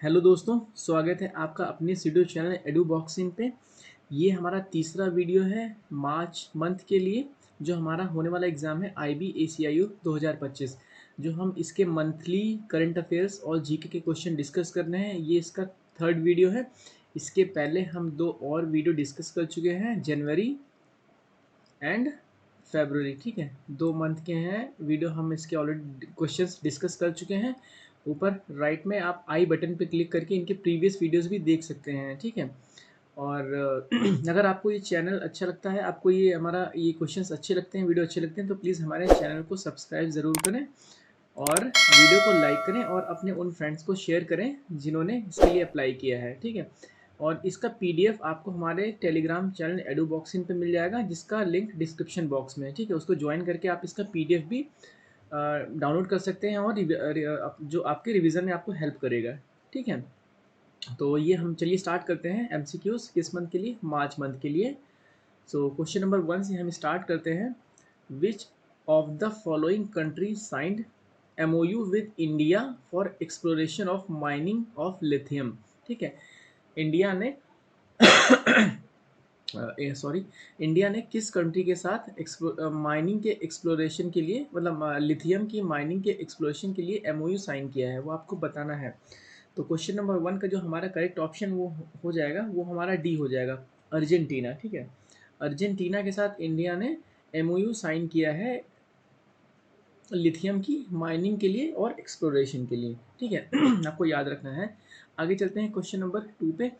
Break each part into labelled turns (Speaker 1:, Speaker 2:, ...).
Speaker 1: Hello दोस्तों, स्वागत है आपका अपने यूट्यूब चैनल एडू बॉक्सिंग पे। ये हमारा तीसरा वीडियो है मार्च मंथ के लिए, जो हमारा होने वाला एग्ज़ाम है IB ACIU 2025। जो हम इसके मंथली करंट अफेयर्स और जीके के क्वेश्चन डिस्कस कर रहे हैं। ये इसका थर्ड वीडियो है। इसके पहले हम दो और वीडियो डिस्कस कर चुके हैं, जनवरी एंड फरवरी। ठीक है, 2 मंथ के हैं वीडियो, हम इसके ऑलरेडी क्वेश्चंस डिस्कस कर चुके हैं। ऊपर राइट में आप आई बटन पे क्लिक करके इनके प्रीवियस वीडियोस भी देख सकते हैं। ठीक है, और अगर आपको ये चैनल अच्छा लगता है, आपको ये हमारा ये क्वेश्चंस अच्छे लगते हैं, वीडियो अच्छे लगते हैं, तो प्लीज़ हमारे चैनल को सब्सक्राइब ज़रूर करें और वीडियो को लाइक करें और अपने उन फ्रेंड्स को शेयर करें जिन्होंने इसके लिए अप्लाई किया है। ठीक है, और इसका पीडीएफ आपको हमारे टेलीग्राम चैनल एडू बॉक्सिंग पे मिल जाएगा, जिसका लिंक डिस्क्रिप्शन बॉक्स में है। ठीक है, उसको ज्वाइन करके आप इसका पीडीएफ भी डाउनलोड कर सकते हैं और जो आपके रिवीजन में आपको हेल्प करेगा। ठीक है, तो ये हम चलिए स्टार्ट करते हैं एमसीक्यूज किस मंथ के लिए, मार्च मंथ के लिए। सो क्वेश्चन नंबर 1 से हम स्टार्ट करते हैं। विच of the following country signed MOU with India for exploration of mining of lithium. ठीक है, इंडिया ने सॉरी इंडिया ने किस कंट्री के साथ माइनिंग के एक्सप्लोरेशन के लिए, मतलब लिथियम की माइनिंग के एक्सप्लोरेशन के लिए MOU साइन किया है, वो आपको बताना है। तो क्वेश्चन नंबर 1 का जो हमारा करेक्ट ऑप्शन वो हो जाएगा, वो हमारा डी हो जाएगा, अर्जेंटीना। ठीक है, अर्जेंटीना के साथ इंडिया ने MOU साइन किया है लिथियम की माइनिंग के लिए और एक्सप्लोरेशन के लिए। ठीक है, आपको याद रखना है। आगे चलते हैं क्वेश्चन नंबर 2 पे।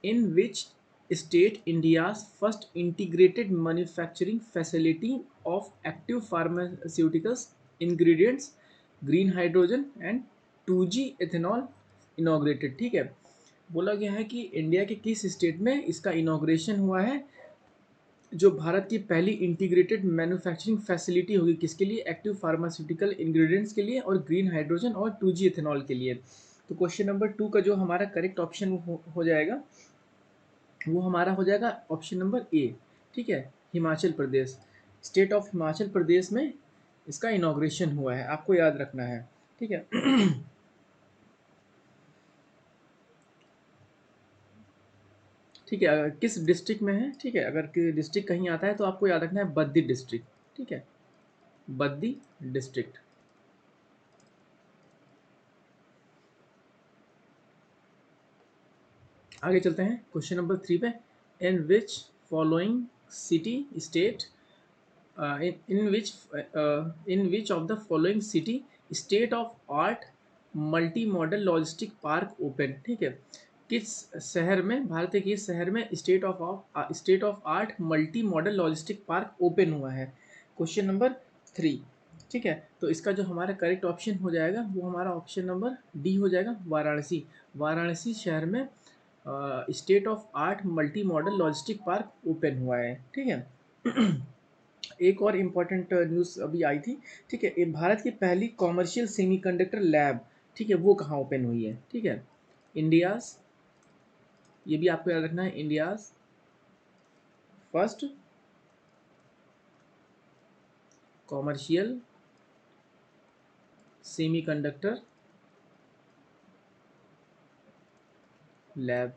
Speaker 1: In which state India's first integrated manufacturing facility of active pharmaceuticals ingredients green hydrogen and 2G ethanol inaugurated. ठीक है, बोला गया है कि इंडिया के किस स्टेट में इसका इनॉग्रेशन हुआ है, जो भारत की पहली इंटीग्रेटेड मैन्युफैक्चरिंग फैसिलिटी होगी, किसके लिए, एक्टिव फार्मास्यूटिकल इंग्रेडिएंट्स के लिए और ग्रीन हाइड्रोजन और 2G इथेनॉल के लिए। तो क्वेश्चन नंबर 2 का जो हमारा करेक्ट ऑप्शन हो जाएगा, वो हमारा हो जाएगा ऑप्शन नंबर ए। ठीक है, हिमाचल प्रदेश, स्टेट ऑफ हिमाचल प्रदेश में इसका इनॉग्रेशन हुआ है, आपको याद रखना है। ठीक है, ठीक है, अगर किस डिस्ट्रिक्ट में है, ठीक है, अगर डिस्ट्रिक्ट कहीं आता है तो आपको याद रखना है बद्दी डिस्ट्रिक्ट। ठीक है, बद्दी डिस्ट्रिक्ट। आगे चलते हैं क्वेश्चन नंबर 3 पे। In which following city state in which of the following city state of art multi modal logistic park open. ठीक है, किस शहर में, भारत के किस शहर में state of art multi modal logistic park open हुआ है। Question number 3। ठीक है, तो इसका जो हमारा करेक्ट ऑप्शन हो जाएगा, वो हमारा ऑप्शन नंबर डी हो जाएगा, वाराणसी। वाराणसी शहर में state of art multi modal logistic park open हुआ है। ठीक है, एक और इम्पॉर्टेंट न्यूज़ अभी आई थी। ठीक है, ये भारत की पहली कॉमर्शियल सेमीकंडक्टर लैब, ठीक है, वो कहाँ ओपन हुई है। ठीक है, इंडियाज, ये भी आपको याद रखना है, India's first commercial semiconductor lab.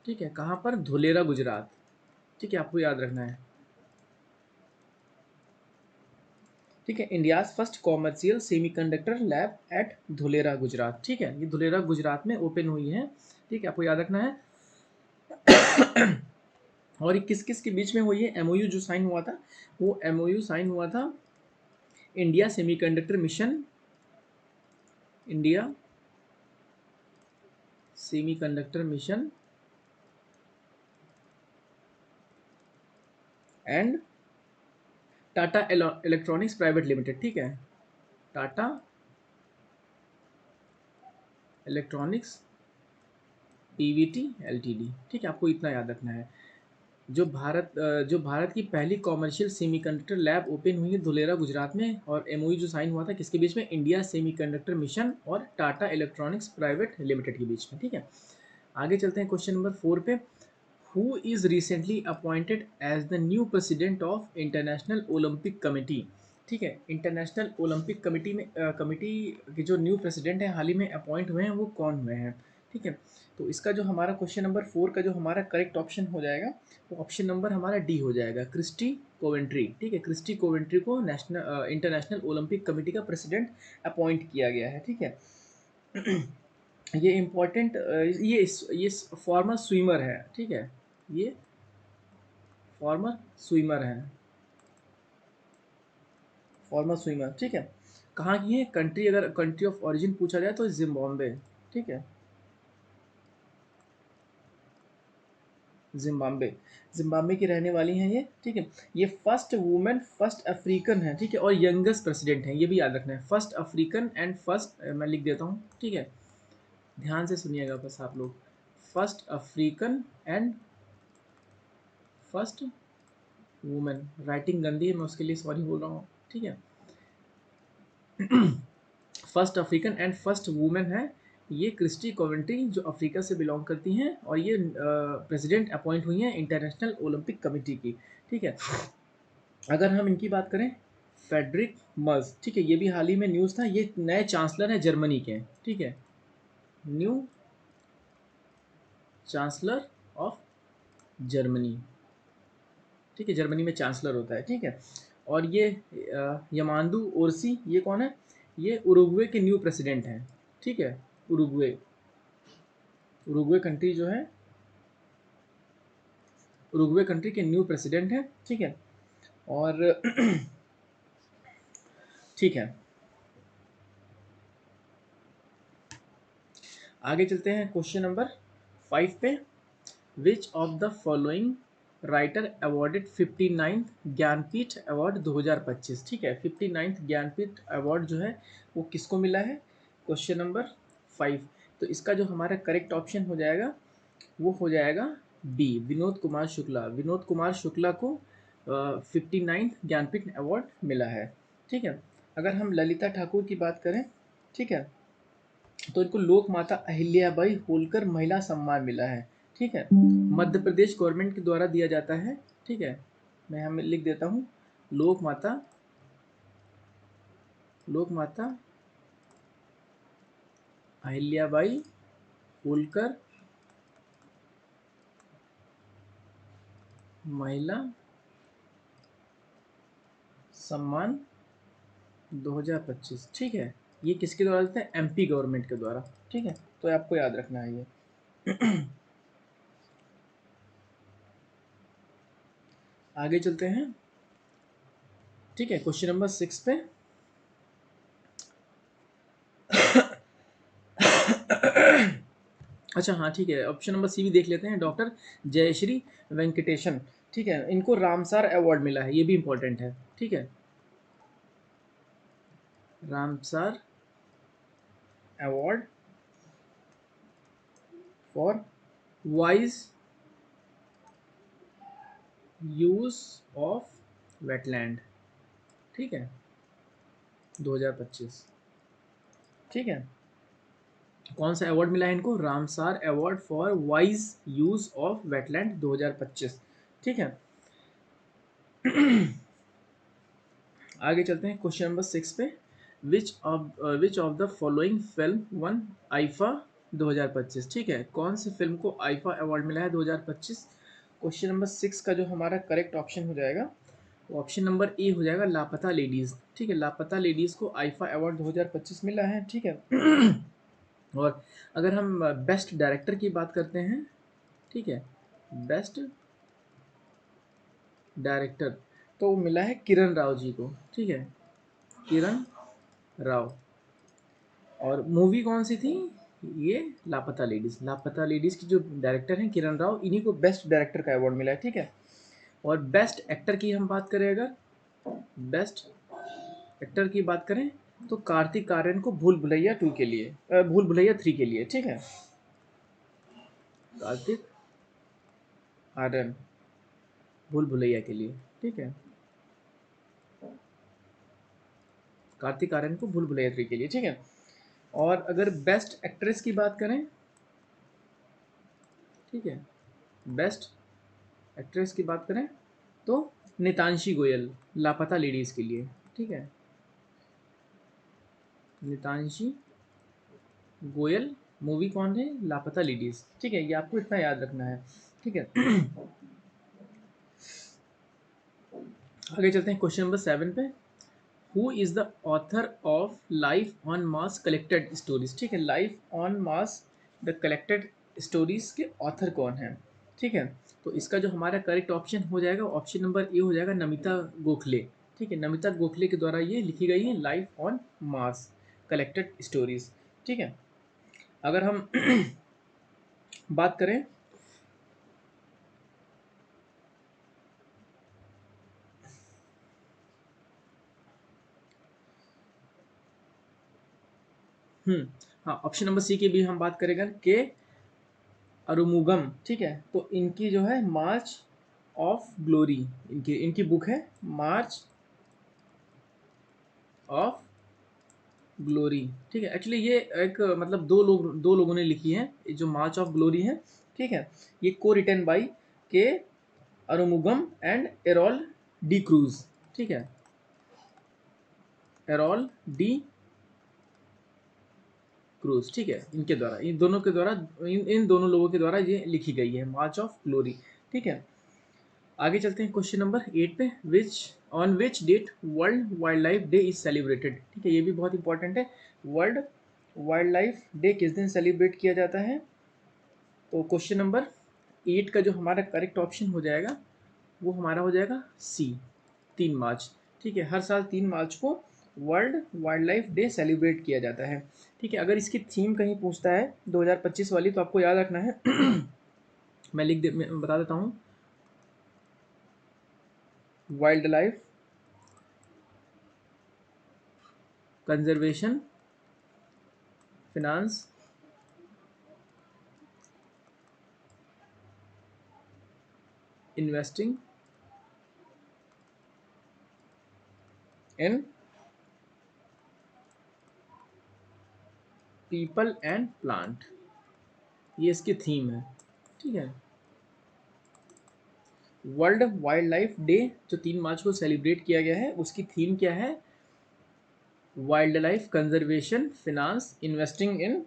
Speaker 1: ठीक है, कहाँ पर, धुलेरा गुजरात। ठीक है, आपको याद रखना है। ठीक है, India's first commercial semiconductor lab at Dholera Gujarat. ठीक है, ये धुलेरा गुजरात में ओपन हुई है। ठीक है, आपको याद रखना है। और ये किस किस के बीच में हुई है, MOU जो साइन हुआ था, वो MOU साइन हुआ था India semiconductor mission, India semiconductor mission and Tata electronics private limited. ठीक है, टाटा इलेक्ट्रॉनिक्स PVT LTD। ठीक है, आपको इतना याद रखना है। जो भारत की पहली कॉमर्शियल सेमीकंडक्टर लैब ओपन हुई है धुलेरा गुजरात में, और MOU जो साइन हुआ था किसके बीच में, इंडिया सेमीकंडक्टर मिशन और टाटा इलेक्ट्रॉनिक्स प्राइवेट लिमिटेड के बीच में। ठीक है, आगे चलते हैं क्वेश्चन नंबर 4 पे। Who is recently appointed as the new president of international Olympic committee. ठीक है, इंटरनेशनल ओलंपिक कमेटी के जो न्यू प्रेसिडेंट हैं, हाल ही में अपॉइंट हुए हैं, वो कौन हुए हैं। ठीक है। तो इसका जो हमारा क्वेश्चन नंबर 4 का जो हमारा करेक्ट ऑप्शन हो जाएगा वो ऑप्शन नंबर हमारा डी हो जाएगा, क्रिस्टी कोवेंट्री। ठीक है, क्रिस्टी कोवेंट्री को नेशनल इंटरनेशनल ओलंपिक कमेटी का प्रेसिडेंट अपॉइंट किया गया है। ठीक है। ये इम्पोर्टेंट, ये फॉर्मर स्विमर है। ठीक है, ये फॉर्मर स्विमर है, फॉर्मर स्विमर। ठीक है, कहाँ की है कंट्री, अगर कंट्री ऑफ ओरिजिन पूछा जाए तो जिम्बाब्वे। ठीक है, जिम्बाब्वे, जिम्बाब्वे की रहने वाली हैं ये। ठीक है, ये फर्स्ट वुमेन, फर्स्ट अफ्रीकन है। ठीक है, और यंगेस्ट प्रेसिडेंट है, ये भी याद रखना है, फर्स्ट अफ्रीकन एंड फर्स्ट, मैं लिख देता हूँ। ठीक है, ध्यान से सुनिएगा बस आप लोग, first African and first women. Writing गंदी है, मैं उसके लिए सॉरी बोल रहा हूँ। ठीक है, first African and first women है ये क्रिस्टी कोवेंट्री, जो अफ्रीका से बिलोंग करती हैं, और ये प्रेसिडेंट अपॉइंट हुई हैं इंटरनेशनल ओलंपिक कमेटी की। ठीक है, अगर हम इनकी बात करें, फेडरिक मर्ज। ठीक है, ये भी हाल ही में न्यूज़ था, ये नए चांसलर हैं जर्मनी के। ठीक है, न्यू चांसलर ऑफ जर्मनी। ठीक है, जर्मनी में चांसलर होता है। ठीक है, और ये यमांदू ओरसी, ये कौन है, ये उरुग्वे के न्यू प्रेसिडेंट हैं। ठीक है, उरुग्वे, उरुग्वे कंट्री जो है, उरुग्वे कंट्री के न्यू प्रेसिडेंट हैं। ठीक है, और ठीक है, आगे चलते हैं क्वेश्चन नंबर 5 पे। Which of the following writer awarded 59th Jnanpith award 2025। ठीक है, 59th ज्ञानपीठ अवार्ड जो है वो किसको मिला है, क्वेश्चन नंबर 5। तो इसका जो हमारा करेक्ट ऑप्शन हो जाएगा वो हो जाएगा बी, विनोद कुमार शुक्ला। विनोद कुमार शुक्ला को 59th ज्ञानपीठ अवार्ड मिला है। ठीक है, अगर हम ललिता ठाकुर की बात करें, ठीक है, तो इनको लोक माता अहिल्याबाई होलकर महिला सम्मान मिला है। ठीक है, मध्य प्रदेश गवर्नमेंट के द्वारा दिया जाता है। ठीक है, मैं हमें लिख देता हूँ, लोक माता, लोक माता अहिल्याबाई होलकर महिला सम्मान 2025। ठीक है, ये किसके द्वारा देते हैं, एमपी गवर्नमेंट के द्वारा। ठीक है, तो आपको याद रखना है ये। आगे चलते हैं। ठीक है, क्वेश्चन नंबर 6 पे। अच्छा हाँ, ठीक है, ऑप्शन नंबर सी भी देख लेते हैं, डॉक्टर जयश्री वेंकटेशन। ठीक है, इनको रामसार अवार्ड मिला है, ये भी इंपॉर्टेंट है। ठीक है, Ramsar award for wise use of wetland. ठीक है, 2025। ठीक है, कौन सा अवार्ड मिला है इनको, Ramsar award for wise use of wetland 2025। ठीक है, आगे चलते हैं क्वेश्चन नंबर 6 पे। Which of the following film one IIFA 2025। ठीक है, कौन सी फिल्म को आईफा अवार्ड मिला है 2025। क्वेश्चन नंबर 6 का जो हमारा करेक्ट ऑप्शन हो जाएगा वो ऑप्शन नंबर ए हो जाएगा, लापता लेडीज़। ठीक है, लापता लेडीज़ को आईफा अवार्ड 2025 मिला है। ठीक है, और अगर हम बेस्ट डायरेक्टर की बात करते हैं, ठीक है, बेस्ट डायरेक्टर तो वो मिला है किरण राव जी को। ठीक है, किरण राव। और मूवी कौन सी थी, ये लापता लेडीज़। लापता लेडीज़ की जो डायरेक्टर हैं किरण राव, इन्हीं को बेस्ट डायरेक्टर का अवार्ड मिला है। ठीक है, और बेस्ट एक्टर की हम बात करें, अगर बेस्ट एक्टर की बात करें तो कार्तिक आर्यन को भूल भुलैया 2 के लिए, भूल भुलैया 3 के लिए। ठीक है, कार्तिक आर्यन भूल भुलैया के लिए। ठीक है, कार्तिक आर्यन को भूल भुलैया 3 के लिए। ठीक है, और अगर बेस्ट एक्ट्रेस की बात करें, ठीक है, बेस्ट एक्ट्रेस की बात करें तो नितांशी गोयल, लापता लेडीज़ के लिए। ठीक है, नितांशी गोयल मूवी कौन है? लापता लेडीज। ठीक है, ये आपको इतना याद रखना है। ठीक है। आगे चलते हैं क्वेश्चन नंबर 7 पे। Who is the author of life on mass collected stories? ठीक है, life on mass the collected stories के ऑथर कौन है? ठीक है, तो इसका जो हमारा करेक्ट ऑप्शन हो जाएगा, ऑप्शन नंबर ए हो जाएगा, नमिता गोखले। ठीक है, नमिता गोखले के द्वारा ये लिखी गई है life on mass collected stories. ठीक है, अगर हम बात करें हाँ, ऑप्शन नंबर सी की भी हम बात करेंगे के अरुमुगम। ठीक है, तो इनकी जो है मार्च ऑफ ग्लोरी, इनकी इनकी बुक है मार्च ऑफ ग्लोरी। ठीक है, एक्चुअली ये एक मतलब दो लोगों ने लिखी है, ये जो मार्च ऑफ ग्लोरी है। ठीक है, ये को रिटन बाई के Arumugam and Errol D cruise. ठीक है, एरोल डी क्रूज। ठीक है, इनके द्वारा, इन दोनों के द्वारा, इन दोनों लोगों के द्वारा ये लिखी गई है मार्च ऑफ ग्लोरी। ठीक है, आगे चलते हैं क्वेश्चन नंबर 8 पे। Which on which date world wildlife day is celebrated? ठीक है, ये भी बहुत इंपॉर्टेंट है। वर्ल्ड वाइल्ड लाइफ डे किस दिन सेलिब्रेट किया जाता है? तो क्वेश्चन नंबर 8 का जो हमारा करेक्ट ऑप्शन हो जाएगा वो हमारा हो जाएगा सी, 3 मार्च। ठीक है, हर साल 3 मार्च को world wildlife day celebrate किया जाता है। ठीक है, अगर इसकी थीम कहीं पूछता है 2025 वाली, तो आपको याद रखना है मैं बता देता हूँ। Wild life conservation finance investing in people and plant, ये इसकी थीम है। ठीक है, वर्ल्ड वाइल्ड लाइफ डे जो 3 मार्च को सेलिब्रेट किया गया है, उसकी थीम क्या है? Wild life conservation finance investing in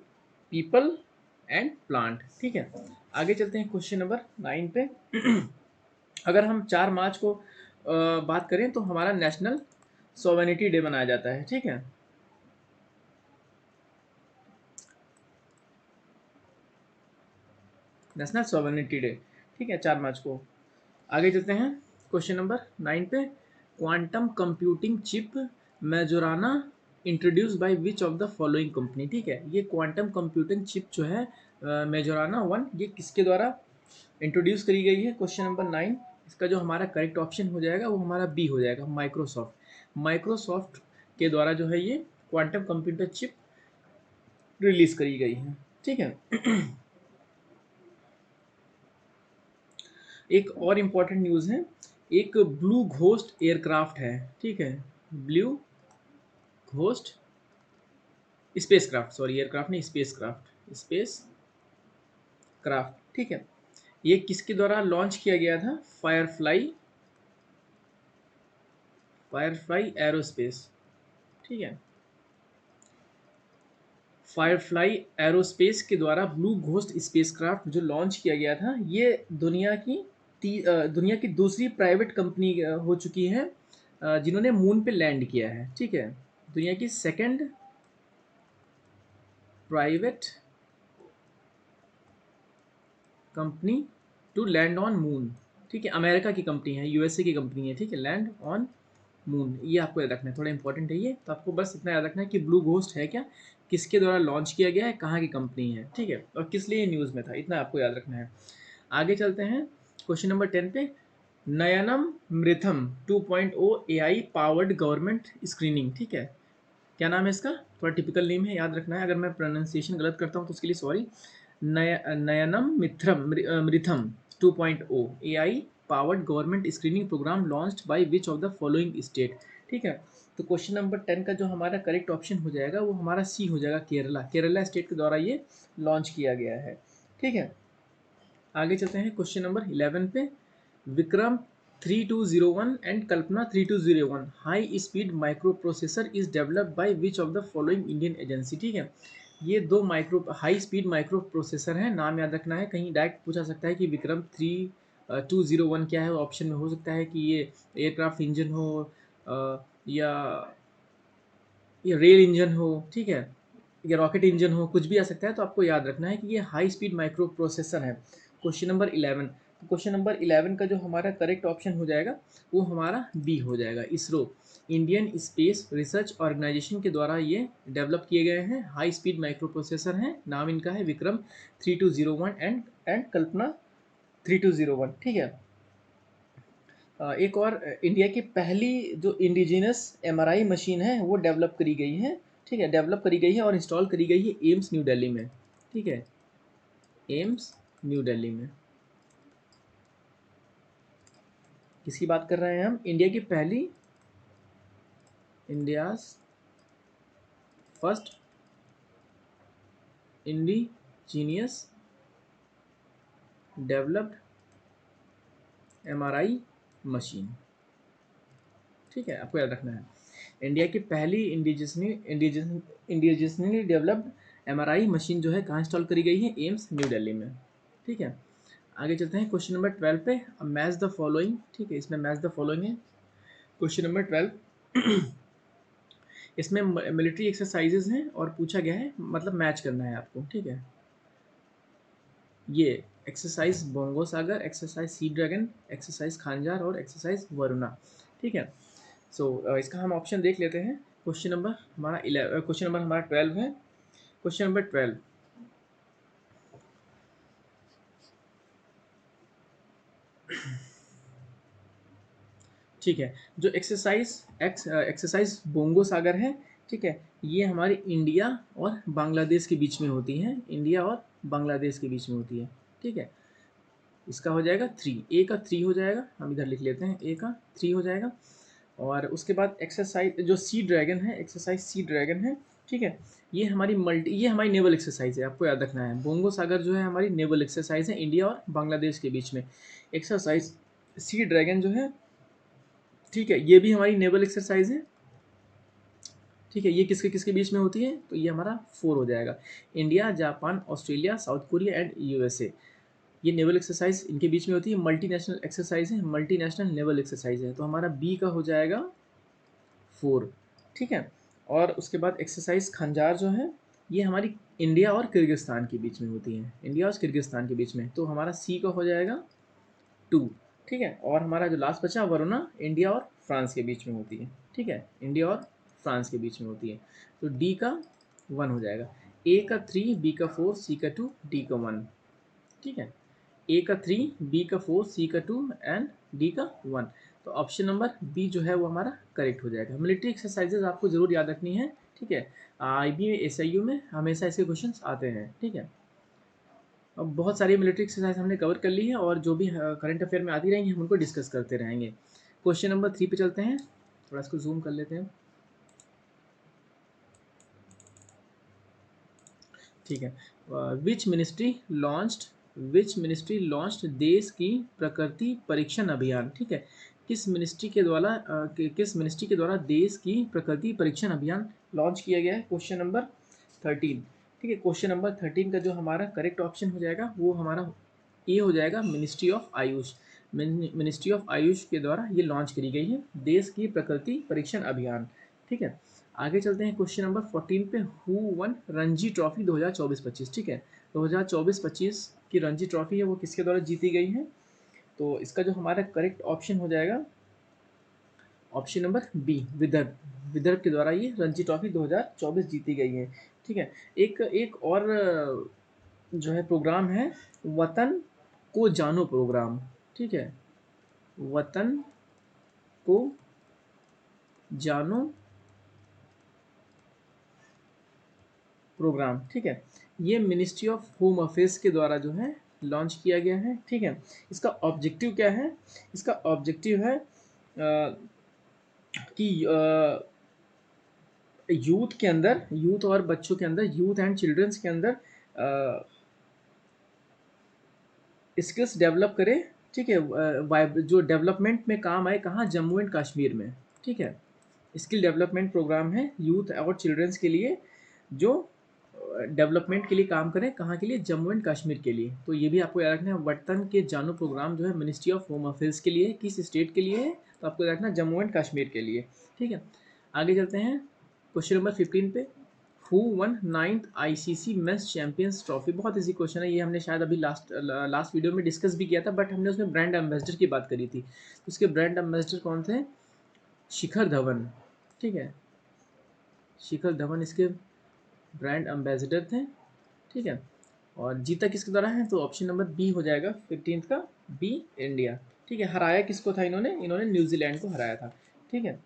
Speaker 1: people and plant. ठीक है, आगे चलते हैं क्वेश्चन नंबर 9 पे। अगर हम 4 मार्च को बात करें तो हमारा नेशनल सोवेनिटी डे मनाया जाता है। ठीक है, नेशनल सोवेनिटी डे। ठीक है, 4 मार्च को। आगे चलते हैं क्वेश्चन नंबर 9 पे। Quantum computing chip Majorana introduce by which of the following company? ठीक है, ये क्वांटम कंप्यूटिंग चिप जो है मेजोराना 1, ये किसके द्वारा इंट्रोड्यूस करी गई है? क्वेश्चन नंबर 9, इसका जो हमारा करेक्ट ऑप्शन हो जाएगा वो हमारा बी हो जाएगा, माइक्रोसॉफ्ट। माइक्रोसॉफ्ट के द्वारा जो है ये क्वांटम कंप्यूटर चिप रिलीज करी गई है। ठीक है, एक और इम्पॉर्टेंट न्यूज़ है, एक ब्लू घोस्ट एयरक्राफ्ट है। ठीक है, blue ghost space craft, sorry aircraft नहीं, स्पेस क्राफ्ट, स्पेस क्राफ्ट। ठीक है, ये किसके द्वारा लॉन्च किया गया था? Firefly, Firefly aerospace. ठीक है, फायरफ्लाई एरोस्पेस के द्वारा ब्लू घोस्ट स्पेसक्राफ्ट जो लॉन्च किया गया था, ये दुनिया की दूसरी प्राइवेट कंपनी हो चुकी है जिन्होंने मून पे लैंड किया है। ठीक है, दुनिया की second private company to land on moon. ठीक है, अमेरिका की कंपनी है, यूएसए की कंपनी है। ठीक है, लैंड ऑन मून, ये आपको याद रखना है, थोड़ा इंपॉर्टेंट है ये। तो आपको बस इतना याद रखना है कि ब्लू घोस्ट है क्या, किसके द्वारा लॉन्च किया गया है, कहाँ की कंपनी है। ठीक है, और किस लिए न्यूज़ में था, इतना आपको याद रखना है। आगे चलते हैं क्वेश्चन नंबर 10 पे। नयनम Mritham 2.0 AI powered government screening. ठीक है, क्या नाम है इसका? थोड़ा टिपिकल नेम है, याद रखना है। अगर मैं प्रोनाउंसिएशन गलत करता हूँ तो उसके लिए sorry. Nayanam Mritham 2.0 AI powered government screening program launched by which of the following state? ठीक है, तो क्वेश्चन नंबर 10 का जो हमारा करेक्ट ऑप्शन हो जाएगा वो हमारा सी हो जाएगा, केरला। केरला स्टेट के द्वारा ये लॉन्च किया गया है। ठीक है, आगे चलते हैं क्वेश्चन नंबर 11 पे। Vikram 3201 and Kalpana 3201 high speed micro processor is developed by which of the following Indian agency? ठीक है, ये दो micro high speed micro processor हैं, नाम याद रखना है। कहीं डायरेक्ट पूछा सकता है कि विक्रम 3201 क्या है, ऑप्शन में हो सकता है कि ये एयरक्राफ्ट इंजन हो, या रेल इंजन हो, ठीक है, या रॉकेट इंजन हो, कुछ भी आ सकता है। तो आपको याद रखना है कि ये हाई स्पीड माइक्रो प्रोसेसर है। क्वेश्चन नंबर 11, तो क्वेश्चन नंबर 11 का जो हमारा करेक्ट ऑप्शन हो जाएगा वो हमारा बी हो जाएगा। ISRO, Indian space research organisation के द्वारा ये डेवलप किए गए हैं, हाई स्पीड माइक्रो प्रोसेसर हैं। नाम इनका है विक्रम 3201 एंड कल्पना 3201, ठीक है। एक और इंडिया की पहली जो इंडिजिनस एमआरआई मशीन है वो डेवलप करी गई है, ठीक है, डेवलप करी गई है और इंस्टॉल करी गई है एम्स न्यू दिल्ली में, ठीक है, एम्स न्यू दिल्ली में। किसकी बात कर रहे हैं हम? इंडिया की पहली, India's first indigenous developed MRI machine, ठीक है, आपको याद रखना है। इंडिया की पहली इंडिजिनसली डेवलप्ड एमआरआई मशीन जो है कहाँ इंस्टॉल करी गई है? एम्स न्यू दिल्ली में, ठीक है। आगे चलते हैं क्वेश्चन नंबर 12 पे। मैच द फॉलोइंग, ठीक है, इसमें मैच द फॉलोइंग है क्वेश्चन नंबर 12। इसमें मिलिट्री एक्सरसाइजेज हैं और पूछा गया है, मतलब मैच करना है आपको, ठीक है। ये एक्सरसाइज बोंगो सागर, एक्सरसाइज सी ड्रैगन, एक्सरसाइज खांजार और एक्सरसाइज वरुणा, ठीक है। सो इसका हम ऑप्शन देख लेते हैं। क्वेश्चन नंबर हमारा 11, क्वेश्चन नंबर हमारा 12 है। क्वेश्चन नंबर 12, ठीक है। जो एक्सरसाइज बोंगो सागर है, ठीक है, ये हमारी इंडिया और बांग्लादेश के बीच में होती है, इंडिया और बांग्लादेश के बीच में होती है, ठीक है। इसका हो जाएगा 3, ए का 3 हो जाएगा, हम इधर लिख लेते हैं, ए का 3 हो जाएगा। और उसके बाद एक्सरसाइज जो सी ड्रैगन है, एक्सरसाइज सी ड्रैगन है, ठीक है, ये हमारी नेवल एक्सरसाइज है, आपको याद रखना है। बोंगो सागर जो है हमारी नेवल एक्सरसाइज है, इंडिया और बांग्लादेश के बीच में। एक्सरसाइज सी ड्रैगन जो है, ठीक है, ये भी हमारी नेवल एक्सरसाइज है, ठीक है। ये किसके किसके बीच में होती है? तो ये हमारा 4 हो जाएगा। India, Japan, Australia, south Korea and USA, ये नेवल एक्सरसाइज इनके बीच में होती है। मल्टीनेशनल एक्सरसाइज है, मल्टीनेशनल नेवल एक्सरसाइज है, तो हमारा बी का हो जाएगा 4, ठीक है। और उसके बाद एक्सरसाइज खंजार जो है, ये हमारी इंडिया और किर्गिस्तान के बीच में होती है, इंडिया और किर्गिस्तान के बीच में, तो हमारा सी का हो जाएगा 2, ठीक है। और हमारा जो लास्ट बचा वरुणा, इंडिया और फ्रांस के बीच में होती है, ठीक है, इंडिया और फ्रांस के बीच में होती है, तो डी का 1 हो जाएगा। ए का 3, बी का 4, सी का 2, डी का 1, ठीक है। ए का 3, बी का 4, सी का 2 एंड डी का 1, तो ऑप्शन नंबर बी जो है वो हमारा करेक्ट हो जाएगा। मिलिट्री एक्सरसाइजेज आपको जरूर याद रखनी है, ठीक है। आईबी एसआईयू में हमेशा ऐसे क्वेश्चंस आते हैं, ठीक है। अब बहुत सारी मिलिट्री एक्सरसाइज हमने कवर कर ली है और जो भी करंट अफेयर में आती रहेंगी हम उनको डिस्कस करते रहेंगे। क्वेश्चन नंबर 3 पे चलते हैं, थोड़ा इसको जूम कर लेते हैं, ठीक है। विच मिनिस्ट्री लॉन्च्ड देश की प्रकृति परीक्षण अभियान, ठीक है। किस मिनिस्ट्री के द्वारा देश की प्रकृति परीक्षण अभियान लॉन्च किया गया है? क्वेश्चन नंबर 13, ठीक है। क्वेश्चन नंबर 13 का जो हमारा करेक्ट ऑप्शन हो जाएगा वो हमारा ए हो जाएगा, ministry of Ayush. Ministry of Ayush के द्वारा ये लॉन्च करी गई है देश की प्रकृति परीक्षण अभियान, ठीक है। आगे चलते हैं क्वेश्चन नंबर 14 पे। हु वन रणजी ट्रॉफी 2024-25, ठीक है, 2024-25 की रणजी ट्रॉफी है वो किसके द्वारा जीती गई है? तो इसका जो हमारा करेक्ट ऑप्शन हो जाएगा option number B, Vidarbha. Vidarbha के द्वारा ये रणजी ट्रॉफी 2024 जीती गई है, ठीक है। एक एक और जो है प्रोग्राम है, वतन को जानो प्रोग्राम, ठीक है, वतन को जानो प्रोग्राम, ठीक है। ये मिनिस्ट्री ऑफ होम अफेयर्स के द्वारा जो है लॉन्च किया गया है, ठीक है। इसका ऑब्जेक्टिव क्या है? इसका ऑब्जेक्टिव है कि यूथ के अंदर, यूथ और बच्चों के अंदर, यूथ एंड चिल्ड्रंस के अंदर स्किल्स डेवलप करे, ठीक है, जो डेवलपमेंट में काम आए, कहाँ? जम्मू एंड कश्मीर में, ठीक है। स्किल डेवलपमेंट प्रोग्राम है यूथ और चिल्ड्रंस के लिए, जो डेवलपमेंट के लिए काम करें, कहाँ के लिए, जम्मू एंड कश्मीर के लिए। तो ये भी आपको याद रखना है। वतन के जानू प्रोग्राम जो है मिनिस्ट्री ऑफ होम अफेयर्स के लिए, किस स्टेट के लिए है, तो आपको याद रखना है जम्मू एंड कश्मीर के लिए। ठीक है, आगे चलते हैं क्वेश्चन नंबर 15 पे। Who won 9th ICC men's champions trophy. बहुत इजी क्वेश्चन है ये, हमने शायद अभी लास्ट वीडियो में डिस्कस भी किया था, बट हमने उसमें ब्रांड एम्बेसडर की बात करी थी। तो उसके ब्रांड एम्बेसडर कौन थे? शिखर धवन। ठीक है, शिखर धवन इसके ब्रांड एम्बेसडर थे। ठीक है, और जीता किसके द्वारा है? तो ऑप्शन नंबर बी हो जाएगा 15 का, बी, इंडिया। ठीक है, हराया किसको था इन्होंने? इन्होंने न्यूजीलैंड को हराया था। ठीक है,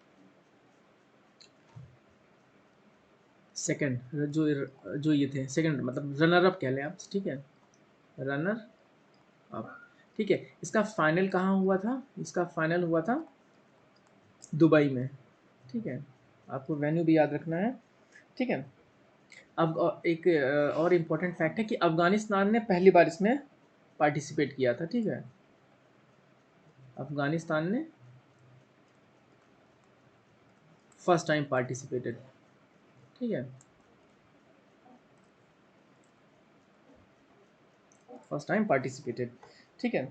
Speaker 1: सेकंड जो ये थे, सेकंड मतलब रनर अप कह लें आप। ठीक है, रनर अप। ठीक है, इसका फाइनल कहाँ हुआ था? इसका फाइनल हुआ था दुबई में। ठीक है, आपको वेन्यू भी याद रखना है। ठीक है, अब एक और इम्पोर्टेंट फैक्ट है कि अफगानिस्तान ने पहली बार इसमें पार्टिसिपेट किया था। ठीक है, अफगानिस्तान ने फर्स्ट टाइम पार्टिसिपेटेड। ठीक है, फर्स्ट टाइम पार्टिसिपेटेड। ठीक है,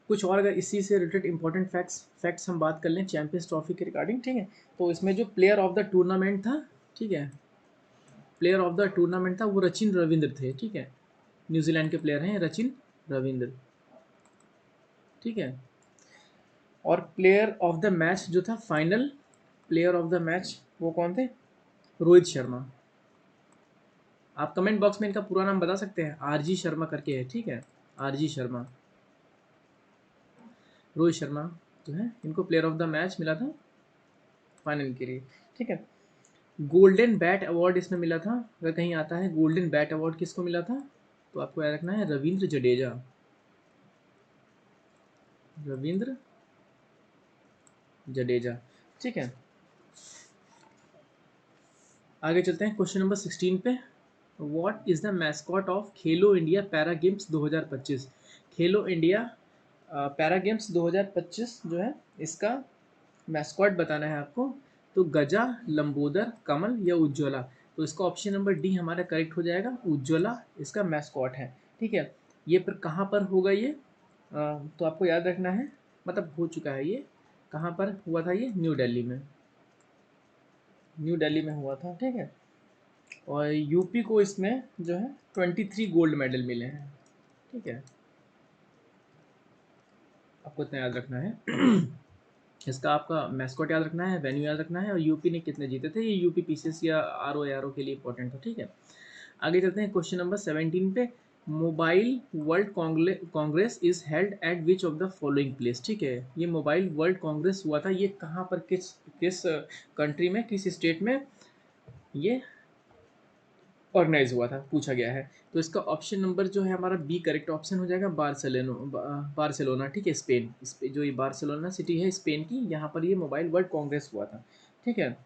Speaker 1: कुछ और अगर इसी से रिलेटेड इंपॉर्टेंट फैक्ट्स हम बात कर लें चैंपियंस ट्रॉफी के रिगार्डिंग। ठीक है, तो इसमें जो प्लेयर ऑफ द टूर्नामेंट था, ठीक है, प्लेयर ऑफ द टूर्नामेंट था वो रचिन रविंद्र थे। ठीक है, न्यूजीलैंड के प्लेयर हैं रचिन रविंद्र। ठीक है, और प्लेयर ऑफ द मैच जो था, final player of the match, वो कौन थे? रोहित शर्मा। आप कमेंट बॉक्स में इनका पूरा नाम बता सकते हैं, RG शर्मा करके है। ठीक है, RG शर्मा, रोहित शर्मा जो है, इनको प्लेयर ऑफ द मैच मिला था फाइनल के लिए। ठीक है, गोल्डन बैट अवार्ड इसमें मिला था। अगर कहीं आता है गोल्डन बैट अवार्ड किसको मिला था, तो आपको याद रखना है रविंद्र जडेजा। रविंद्र जडेजा। ठीक है, आगे चलते हैं क्वेश्चन नंबर 16 पे। What is the mascot of Khelo India para games 2025। Khelo India para games 2025 जो है, इसका मैस्कॉट बताना है आपको। तो गजा, लंबोदर, कमल या उज्ज्वला। तो इसका ऑप्शन नंबर डी हमारा करेक्ट हो जाएगा, उज्ज्वला इसका मैस्कॉट है। ठीक है, ये पर कहाँ पर होगा ये? तो आपको याद रखना है, मतलब हो चुका है ये। कहाँ पर हुआ था ये? न्यू दिल्ली में, न्यू दिल्ली में हुआ था। ठीक है, और यूपी को इसमें जो है 23 गोल्ड मेडल मिले हैं। ठीक है, आपको इतना याद रखना है। इसका आपका मैस्कॉट याद रखना है, वेन्यू याद रखना है, और यूपी ने कितने जीते थे। ये यूपी पीसीएस या आरओ के लिए इंपॉर्टेंट था। ठीक है, आगे चलते हैं क्वेश्चन नंबर 17 पे। Mobile world Congress is held at which of the following place. ठीक है, ये मोबाइल वर्ल्ड कांग्रेस हुआ था, ये कहाँ पर, किस किस कंट्री में, किस स्टेट में ये ऑर्गेनाइज हुआ था, पूछा गया है। तो इसका ऑप्शन नंबर जो है हमारा बी करेक्ट ऑप्शन हो जाएगा, बार्सिलोना। ठीक है, स्पेन, जो ये बार्सिलोना सिटी है स्पेन की, यहाँ पर ये मोबाइल वर्ल्ड कांग्रेस हुआ था। ठीक है,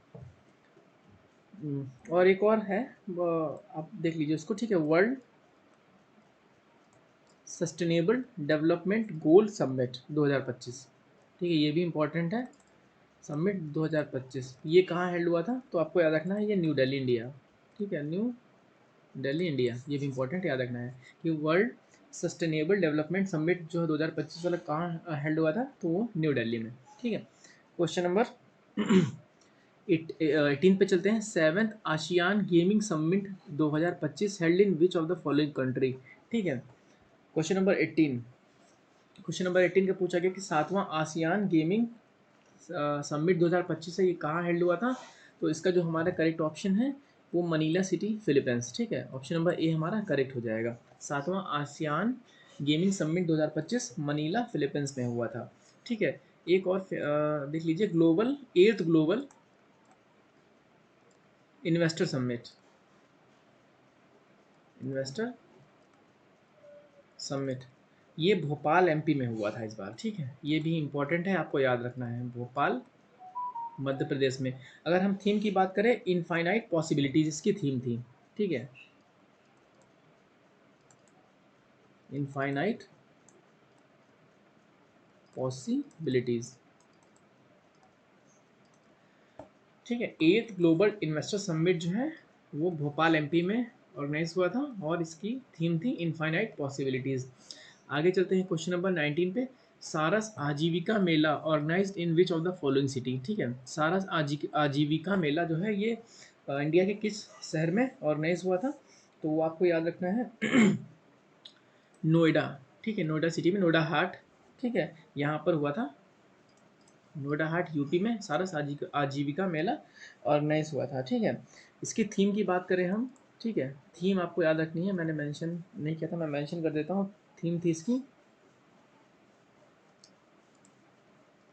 Speaker 1: और एक और है, आप देख लीजिए उसको। ठीक है, world sustainable development goal summit 2025। ठीक है, ये भी इम्पोर्टेंट है। समिट 2025 ये कहाँ हेल्ड हुआ था? तो आपको याद रखना है ये न्यू दिल्ली, इंडिया। ठीक है, न्यू दिल्ली, इंडिया। ये भी इंपॉर्टेंट याद रखना है कि वर्ल्ड सस्टेनेबल डेवलपमेंट समिट जो है 2025 वाला कहाँ हेल्ड हुआ था, तो वो न्यू दिल्ली में। ठीक है, क्वेश्चन नंबर 18 पे चलते हैं। 7th ASEAN gaming summit 2025 held in which of the following country. ठीक है, क्वेश्चन नंबर 18, क्वेश्चन नंबर 18 का पूछा गया कि 7वां आसियान गेमिंग समिट 2025 है, ये कहाँ हेल्ड हुआ था? तो इसका जो हमारा करेक्ट ऑप्शन है वो मनीला सिटी, फिलीपींस। ठीक है, ऑप्शन नंबर ए हमारा करेक्ट हो जाएगा। 7वां ASEAN gaming summit 2025 Manila, Philippines में हुआ था। ठीक है, एक और देख लीजिए, global 8th global investor summit, investor summit, ये भोपाल एमपी में हुआ था इस बार। ठीक है, ये भी इम्पोर्टेंट है, आपको याद रखना है, भोपाल मध्य प्रदेश में। अगर हम थीम की बात करें, इनफाइनाइट पॉसिबिलिटीज इसकी थीम थी। ठीक है, इनफाइनाइट पॉसिबिलिटीज। ठीक है, 8th ग्लोबल इन्वेस्टर समिट जो है वो भोपाल एमपी में ऑर्गेनाइज हुआ था और इसकी थीम थी इनफाइनाइट पॉसिबिलिटीज़। आगे चलते हैं क्वेश्चन नंबर 19 पे। Saras Aajeevika Mela organised in which of the following city. ठीक है, सारस आजीविका मेला जो है ये इंडिया के किस शहर में ऑर्गेनाइज हुआ था? तो वो आपको याद रखना है नोएडा। ठीक है, नोएडा सिटी में, नोएडा हाट। ठीक है, यहाँ पर हुआ था, नोएडा हाट यूपी में सारस आजीविका मेला ऑर्गेनाइज हुआ था। ठीक है, इसकी थीम की बात करें हम, ठीक है, थीम आपको याद रखनी है, मैंने मेंशन नहीं किया था, मैं मेंशन कर देता हूँ। थीम थी इसकी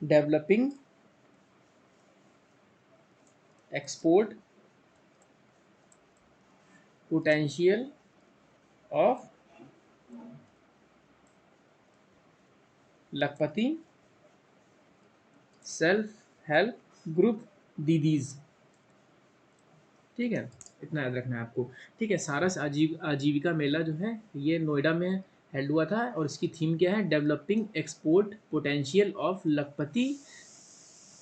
Speaker 1: developing export potential of Lakhpati self help group didis. ठीक है, इतना याद रखना है आपको। ठीक है, सारस आजीविका मेला जो है ये नोएडा में हेल्ड हुआ था और इसकी थीम क्या है? Developing export potential of Lakhpati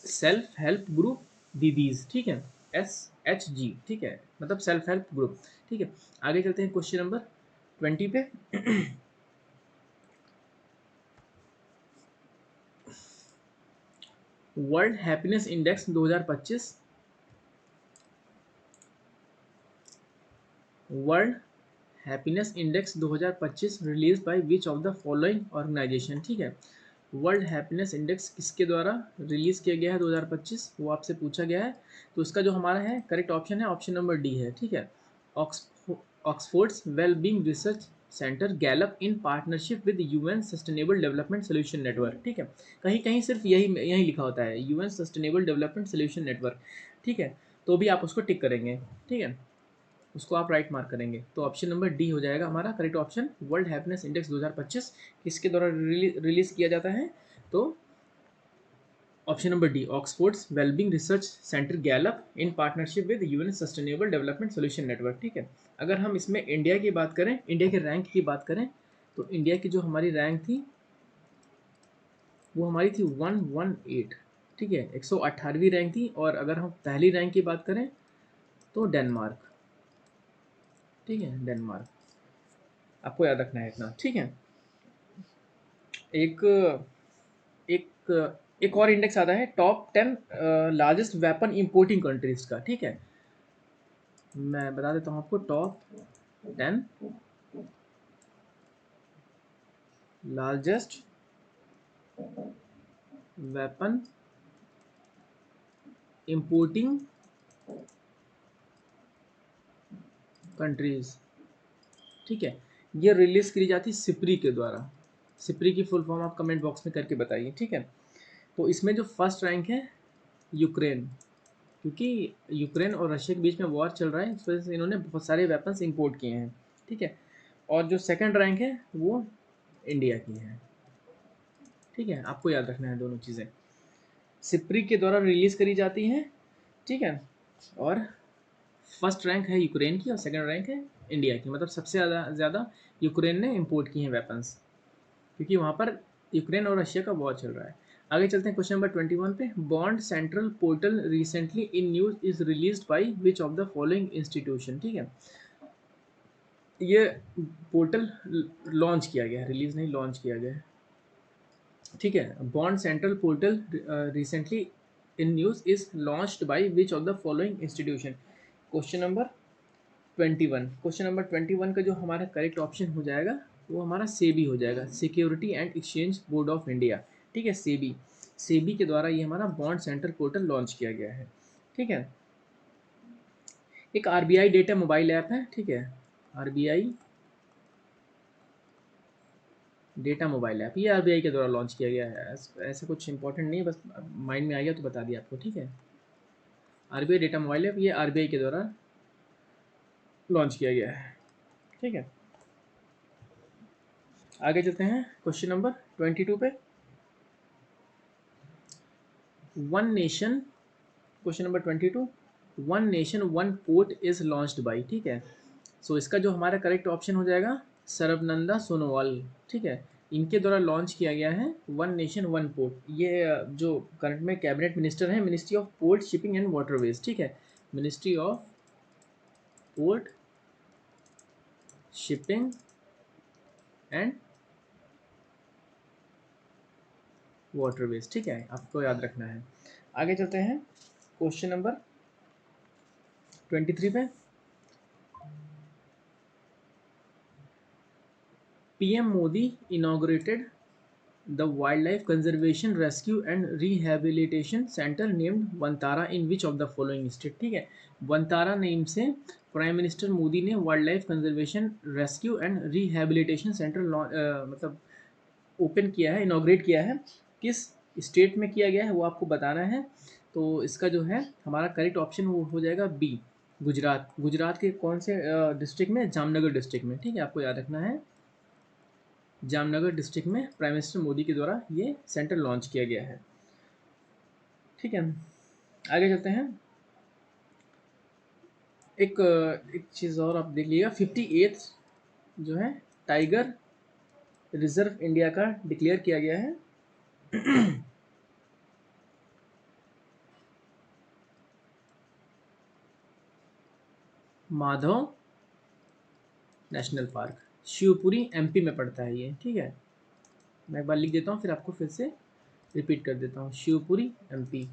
Speaker 1: self help group didis. ठीक है, SHG। ठीक है, मतलब सेल्फ हेल्प ग्रुप। ठीक है, आगे चलते हैं क्वेश्चन नंबर 20 पे। World happiness index 2025, world happiness index 2025 release by which of the following organisation. ठीक है, वर्ल्ड हैप्पीनेस इंडेक्स किसके द्वारा रिलीज किया गया है 2025, वो आपसे पूछा गया है। तो इसका जो हमारा है करेक्ट ऑप्शन है ऑप्शन नंबर डी है। ठीक है, Oxford's wellbeing research centre Gallup in partnership with UN sustainable development solution network. ठीक है, कहीं कहीं सिर्फ यही यही लिखा होता है UN sustainable development solution network. ठीक है, तो भी आप उसको टिक करेंगे। ठीक है, उसको आप राइट मार्क करेंगे, तो ऑप्शन नंबर डी हो जाएगा हमारा correct option. World happiness index 2025 किसके द्वारा रिलीज किया जाता है? तो option number D, Oxford's wellbeing research centre Gallup in partnership with UN sustainable development solution network. ठीक है, अगर हम इसमें इंडिया की बात करें, इंडिया के रैंक की बात करें, तो इंडिया की जो हमारी रैंक थी वो हमारी थी 118। ठीक है, 118वीं रैंक थी। और अगर हम पहली रैंक की बात करें तो डेनमार्क। ठीक है, डेनमार्क आपको याद रखना है इतना। ठीक है, एक एक एक और इंडेक्स आता है top 10 largest weapon importing countries का। ठीक है, मैं बता देता हूँ आपको, top 10 largest weapon importing countries. ठीक है, ये रिलीज की जाती है सिप्री के द्वारा। सिप्री की फुल फॉर्म आप कमेंट बॉक्स में करके बताइए। ठीक है, तो इसमें जो फर्स्ट रैंक है यूक्रेन, क्योंकि यूक्रेन और रशिया के बीच में वॉर चल रहा है, इस वजह से इन्होंने बहुत सारे वेपन्स इंपोर्ट किए हैं। ठीक है, और जो सेकंड रैंक है वो इंडिया की है। ठीक है, आपको याद रखना है दोनों चीज़ें, सिप्री के द्वारा रिलीज करी जाती हैं। ठीक है, और फर्स्ट रैंक है यूक्रेन की और सेकंड रैंक है इंडिया की, मतलब सबसे ज़्यादा ज़्यादा यूक्रेन ने इंपोर्ट किए हैं वेपन्स, क्योंकि वहाँ पर यूक्रेन और रशिया का वॉर चल रहा है। आगे चलते हैं क्वेश्चन नंबर 21 पे। Bond central portal recently in news is released by which of the following institution. ठीक है, ये पोर्टल लॉन्च किया गया है, रिलीज नहीं, लॉन्च किया गया है। ठीक है, bond central portal recently in news is launched by which of the following institution. Question number 21, question number 21 का जो हमारा करेक्ट ऑप्शन हो जाएगा वो हमारा सेबी हो जाएगा, security and exchange board of India. ठीक है, सेबी, सेबी के द्वारा ये हमारा बॉन्ड सेंटर पोर्टल लॉन्च किया गया है। ठीक है, एक आरबीआई डेटा मोबाइल ऐप है। ठीक है, आरबीआई डेटा मोबाइल ऐप, ये आरबीआई के द्वारा लॉन्च किया गया है। ऐसे कुछ इंपॉर्टेंट नहीं है, बस माइंड में आ गया तो बता दिया आपको। ठीक है, आरबीआई डेटा मोबाइल ऐप ये आरबीआई के द्वारा लॉन्च किया गया है। ठीक है, आगे चलते हैं क्वेश्चन नंबर 22 पे। One nation, question number 22, one nation one port is launched by. ठीक है, सो इसका जो हमारा करेक्ट ऑप्शन हो जाएगा सर्बानंद सोनोवाल। ठीक है, इनके द्वारा लॉन्च किया गया है वन नेशन वन पोर्ट। ये जो करंट में कैबिनेट मिनिस्टर हैं, ministry of port shipping and waterways. ठीक है, ministry of port, shipping and waterways. ठीक है, आपको याद रखना है। आगे चलते हैं क्वेश्चन नंबर 23 पे। PM Modi inaugurated the wild life conservation rescue and rehabilitation centre named Vantara in which of the following state. ठीक है, वनतारा नेम से प्राइम मिनिस्टर मोदी ने wild life conservation rescue and rehabilitation centre मतलब ओपन किया है, इनॉग्रेट किया है। किस स्टेट में किया गया है वो आपको बताना है। तो इसका जो है हमारा करेक्ट ऑप्शन वो हो जाएगा बी, गुजरात। गुजरात के कौन से डिस्ट्रिक्ट में? जामनगर डिस्ट्रिक्ट में। ठीक है, आपको याद रखना है, जामनगर डिस्ट्रिक्ट में प्राइम मिनिस्टर मोदी के द्वारा ये सेंटर लॉन्च किया गया है। ठीक है, आगे चलते हैं। एक चीज़ और आप देख लीजिएगा, 58th जो है टाइगर रिजर्व इंडिया का डिक्लेयर किया गया है। Madhav national park, Shivpuri MP में पड़ता है ये। ठीक है, मैं एक बार लिख देता हूँ, फिर आपको फिर से रिपीट कर देता हूँ। शिवपुरी एमपी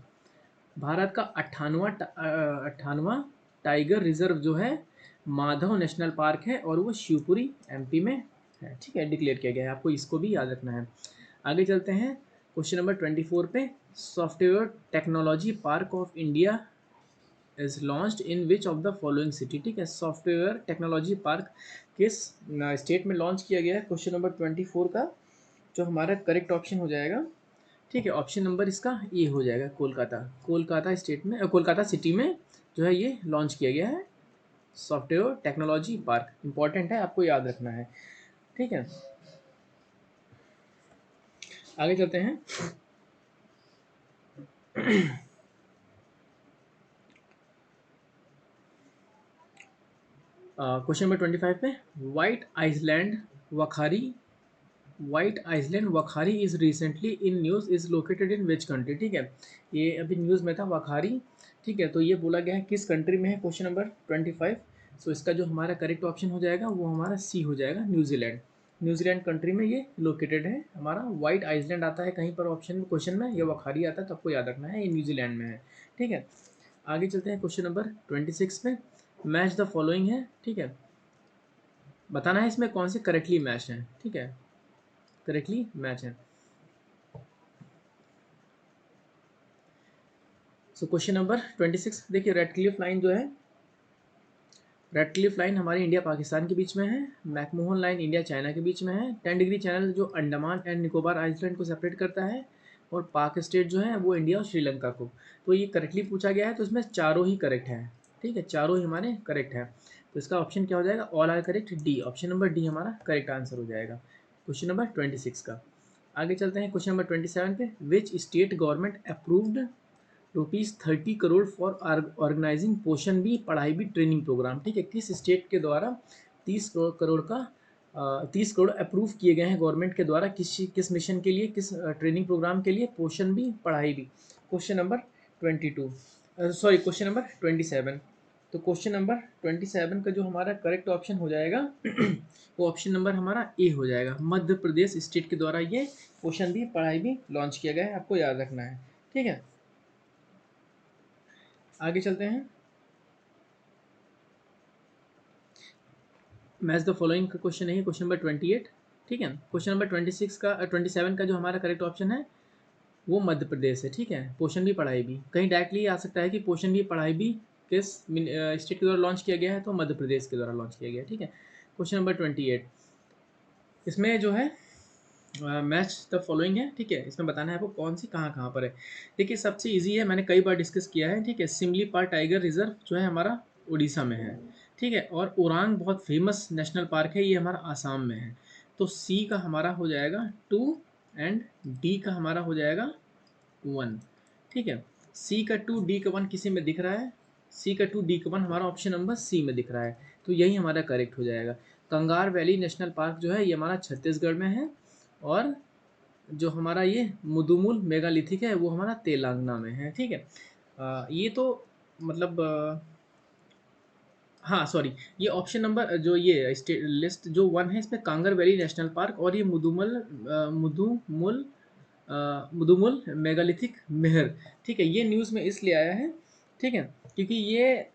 Speaker 1: भारत का 98वां टाइगर रिजर्व जो है माधव नेशनल पार्क है, और वो शिवपुरी एमपी में है। ठीक है, डिक्लेयर किया गया है, आपको इसको भी याद रखना है। आगे चलते हैं क्वेश्चन नंबर 24 पे। Software technology park of India is launched in which of the following city. ठीक है, सॉफ्टवेयर टेक्नोलॉजी पार्क किस स्टेट में लॉन्च किया गया है? क्वेश्चन नंबर 24 का जो हमारा करेक्ट ऑप्शन हो जाएगा, ठीक है, ऑप्शन नंबर इसका ए हो जाएगा, कोलकाता। कोलकाता स्टेट में, कोलकाता सिटी में जो है ये लॉन्च किया गया है सॉफ्टवेयर टेक्नोलॉजी पार्क। इंपॉर्टेंट है, आपको याद रखना है। ठीक है, आगे चलते हैं। क्वेश्चन नंबर 25 पे। White Island Whakaari, White Island Whakaari is recently in news is located in which country. ठीक है, ये अभी न्यूज़ में था वखारी। ठीक है, तो ये बोला गया है किस कंट्री में है, क्वेश्चन नंबर 25। सो इसका जो हमारा करेक्ट ऑप्शन हो जाएगा वो हमारा सी हो जाएगा, न्यूजीलैंड। न्यूजीलैंड कंट्री में ये लोकेटेड है। हमारा व्हाइट आइसलैंड आता है कहीं पर ऑप्शन में, क्वेश्चन में, या वखारी आता है, तो आपको याद रखना है ये न्यूजीलैंड में है। ठीक है, आगे चलते हैं क्वेश्चन नंबर 26 में। मैच द फॉलोइंग है। ठीक है, बताना है इसमें कौन से करेक्टली मैच हैं। ठीक है, करेक्टली मैच है। सो क्वेश्चन नंबर 26 देखिए, रेड क्लिफ लाइन जो है, रेड क्लिफ लाइन हमारी इंडिया पाकिस्तान के बीच में है। मैकमोहन लाइन इंडिया चाइना के बीच में है। 10 डिग्री चैनल जो अंडमान एंड निकोबार आइलैंड को सेपरेट करता है, और पाक स्टेट जो है वो इंडिया और श्रीलंका को। तो ये करेक्टली पूछा गया है, तो इसमें चारों ही करेक्ट है। ठीक है, चारों ही हमारे करेक्ट है। तो इसका ऑप्शन क्या हो जाएगा? All are correct, D, option number D हमारा करेक्ट आंसर हो जाएगा क्वेश्चन नंबर 26 का। आगे चलते हैं क्वेश्चन नंबर 27 पे। Which state government approved ₹30 crore for organising Poshan Bhi Padhai Bhi training program. ठीक है, किस स्टेट के द्वारा 30 करोड़ का 30 करोड़ अप्रूव किए गए हैं गवर्नमेंट के द्वारा, किस मिशन के लिए, किस ट्रेनिंग प्रोग्राम के लिए? Poshan Bhi Padhai Bhi, question number 22, sorry question number 27। तो क्वेश्चन नंबर 27 का जो हमारा करेक्ट ऑप्शन हो जाएगा वो ऑप्शन नंबर हमारा ए हो जाएगा। मध्य प्रदेश स्टेट के द्वारा ये पोषण बी पढ़ाई बी लॉन्च किया गया है, आपको याद रखना है। ठीक है, आगे चलते हैं। मैच द फॉलोइंग का क्वेश्चन है क्वेश्चन नंबर 28। ठीक है, क्वेश्चन नंबर 26 का 27 का जो हमारा करेक्ट ऑप्शन है वो मध्य प्रदेश है। ठीक है, पोषण भी पढ़ाई भी, कहीं डायरेक्टली आ सकता है कि पोषण भी पढ़ाई भी किस स्टेट के द्वारा लॉन्च किया गया है, तो मध्य प्रदेश के द्वारा लॉन्च किया गया है। ठीक है, क्वेश्चन नंबर 28, इसमें जो है मैच द फॉलोइंग है। ठीक है, इसमें बताना है आपको कौन सी कहाँ कहाँ पर है। देखिए, सबसे इजी है, मैंने कई बार डिस्कस किया है। ठीक है, सिमलीपाल टाइगर रिजर्व जो है हमारा उड़ीसा में है। ठीक है, और ओरांग बहुत फेमस नेशनल पार्क है, ये हमारा आसाम में है। तो सी का हमारा हो जाएगा 2 एंड डी का हमारा हो जाएगा 1। ठीक है, सी का 2 डी का 1 किसी में दिख रहा है? सी का 2 डी का 1 हमारा ऑप्शन नंबर सी में दिख रहा है, तो यही हमारा करेक्ट हो जाएगा। कंगार वैली नेशनल पार्क जो है ये हमारा छत्तीसगढ़ में है, और जो हमारा ये मुदुमुल मेगालिथिक है वो हमारा तेलंगाना में है। ठीक है, ये तो मतलब हाँ सॉरी, ये ऑप्शन नंबर जो ये लिस्ट जो 1 है इसमें कांगर वैली नेशनल पार्क और ये मुदुमुल मेगालिथिक मेहर, ठीक है। ये न्यूज़ में इसलिए आया है, ठीक है, क्योंकि ये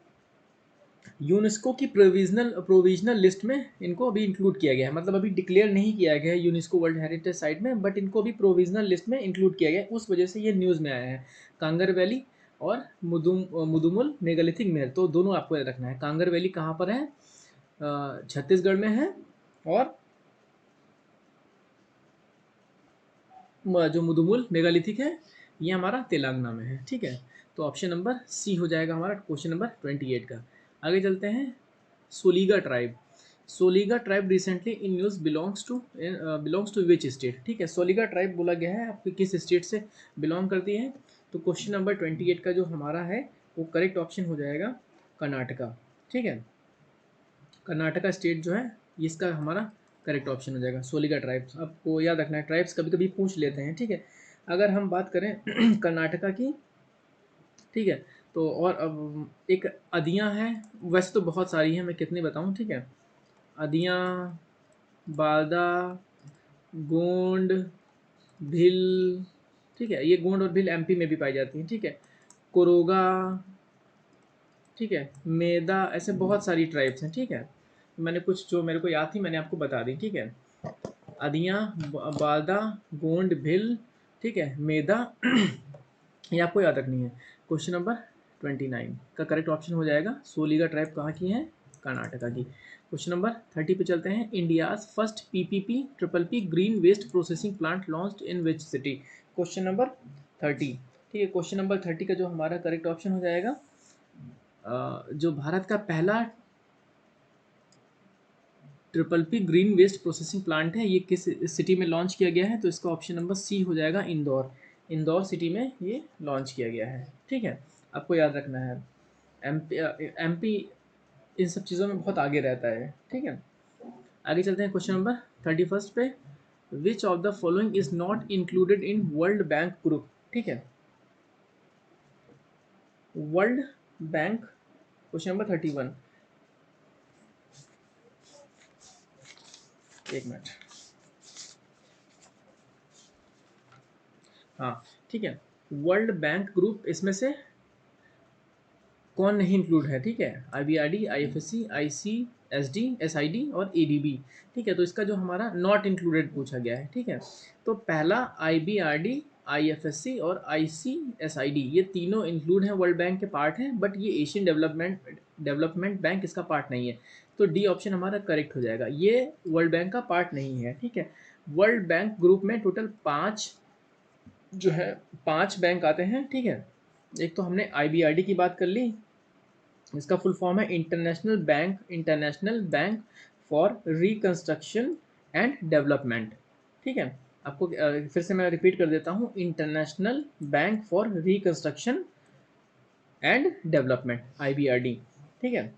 Speaker 1: यूनेस्को की प्रोविजनल लिस्ट में इनको अभी इंक्लूड किया गया है, मतलब अभी डिक्लेयर नहीं किया गया है यूनेस्को वर्ल्ड हेरिटेज साइट में, बट इनको अभी प्रोविजनल लिस्ट में इंक्लूड किया गया है, उस वजह से ये न्यूज़ में आया है। कांगर वैली और मुदुमुल मेगालिथिक मेहर, तो दोनों आपको याद रखना है। कांगर वैली कहाँ पर है? छत्तीसगढ़ में है, और जो मुदुमुल मेगालिथिक है ये हमारा तेलंगाना में है, ठीक है। तो ऑप्शन नंबर सी हो जाएगा हमारा क्वेश्चन नंबर 28 का। आगे चलते हैं। Soliga tribe, Soliga tribe recently in news belongs to which state, ठीक है। सोलीगा ट्राइब बोला गया है आपकी किस स्टेट से बिलोंग करती है, तो क्वेश्चन नंबर 28 का जो हमारा है वो करेक्ट ऑप्शन हो जाएगा कर्नाटका, ठीक है। कर्नाटका स्टेट जो है इसका हमारा करेक्ट ऑप्शन हो जाएगा सोलिगा ट्राइब्स। आपको याद रखना है, ट्राइब्स कभी कभी पूछ लेते हैं, ठीक है। अगर हम बात करें कर्नाटका की, ठीक है, तो और अब एक अदियाँ हैं, वैसे तो बहुत सारी हैं, मैं कितनी बताऊं, ठीक है। अदियाँ, बादा, गोंड, भिल, ठीक है, ये गोंड और भिल एमपी में भी पाई जाती हैं, ठीक है। कोरोगा, ठीक है, मेदा, ऐसे बहुत सारी ट्राइब्स हैं, ठीक है। मैंने कुछ जो मेरे को याद थी मैंने आपको बता दी, ठीक है। अदियाँ, बादा, गोंड, भिल, ठीक है, मेदा, ये आपको याद रखनी है। क्वेश्चन नंबर 29 का करेक्ट ऑप्शन हो जाएगा सोलीगा ट्राइब कहाँ की है? कर्नाटका की। क्वेश्चन नंबर 30 पे चलते हैं। India's first PPP triple P green waste processing plant launched in which city? Question number 30, ठीक है। क्वेश्चन नंबर 30 का जो हमारा करेक्ट ऑप्शन हो जाएगा जो भारत का पहला triple P green waste processing plant है ये किस सिटी में लॉन्च किया गया है, तो इसका ऑप्शन नंबर सी हो जाएगा इंदौर। इंदौर सिटी में ये लॉन्च किया गया है, ठीक है। आपको याद रखना है, एमपी इन सब चीज़ों में बहुत आगे रहता है, ठीक है। आगे चलते हैं क्वेश्चन नंबर 31 पे। Which of the following is not included in world bank group, ठीक है। वर्ल्ड बैंक, क्वेश्चन नंबर 31, एक मिनट, हाँ ठीक है। वर्ल्ड बैंक ग्रुप इसमें से कौन नहीं इंक्लूड है, ठीक है। IBRD, IFSC, ICSD, SID और ADB, ठीक है। तो इसका जो हमारा नॉट इंक्लूडेड पूछा गया है, ठीक है। तो पहला IBRD, IFSC और ICSID ये तीनों इंक्लूड हैं, वर्ल्ड बैंक के पार्ट हैं, बट ये एशियन डेवलपमेंट बैंक इसका पार्ट नहीं है। तो डी ऑप्शन हमारा करेक्ट हो जाएगा, ये वर्ल्ड बैंक का पार्ट नहीं है, ठीक है। वर्ल्ड बैंक ग्रुप में टोटल 5 जो है 5 बैंक आते हैं, ठीक है। एक तो हमने IBRD की बात कर ली, इसका फुल फॉर्म है international bank for reconstruction and development, ठीक है। आपको फिर से मैं रिपीट कर देता हूँ, international bank for reconstruction and development, IBRD, ठीक है।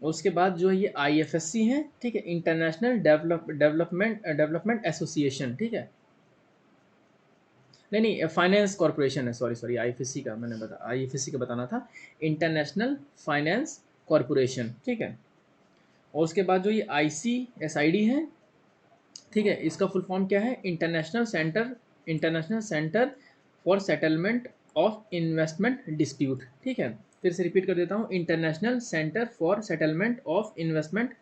Speaker 1: और उसके बाद जो ये IFSC है, ठीक है, इंटरनेशनल डेवलपमेंट एसोसिएशन, ठीक है। नहीं, फाइनेंस कॉरपोरेशन है, सॉरी IFSC का मैंने IFSC का बताना था, इंटरनेशनल फाइनेंस कॉरपोरेशन, ठीक है। और उसके बाद जो ये ICSID है, ठीक है, इसका फुल फॉर्म क्या है? International centre for settlement of investment dispute, ठीक है। फिर से रिपीट कर देता हूँ, international centre for settlement of investment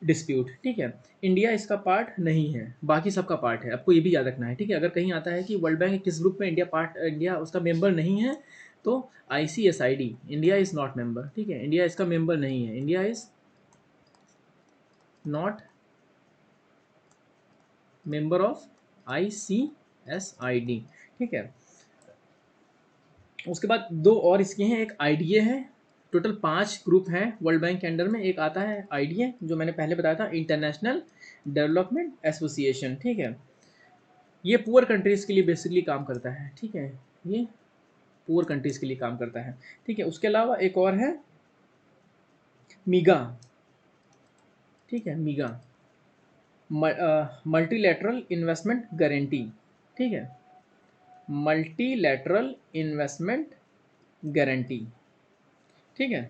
Speaker 1: dispute, ठीक है। इंडिया इसका पार्ट नहीं है, बाकी सबका पार्ट है, आपको ये भी याद रखना है, ठीक है। अगर कहीं आता है कि वर्ल्ड बैंक किस ग्रुप में इंडिया उसका मेंबर नहीं है, तो ICSID, India is not member, ठीक है। इंडिया इसका मेंबर नहीं है, India is not member of ICSID, ठीक है। उसके बाद दो और इसके हैं, एक IDA है, टोटल 5 ग्रुप हैं वर्ल्ड बैंक के अंडर में। एक आता है IDA जो मैंने पहले बताया था, इंटरनेशनल डेवलपमेंट एसोसिएशन, ठीक है। ये पुअर कंट्रीज़ के लिए बेसिकली काम करता है, ठीक है। ये पुअर कंट्रीज़ के लिए काम करता है, ठीक है। उसके अलावा एक और है मीगा, ठीक है, मीगा, मल्टीलैटरल इन्वेस्टमेंट गारंटी, ठीक है, मल्टीलैटरल इन्वेस्टमेंट गारंटी, ठीक है।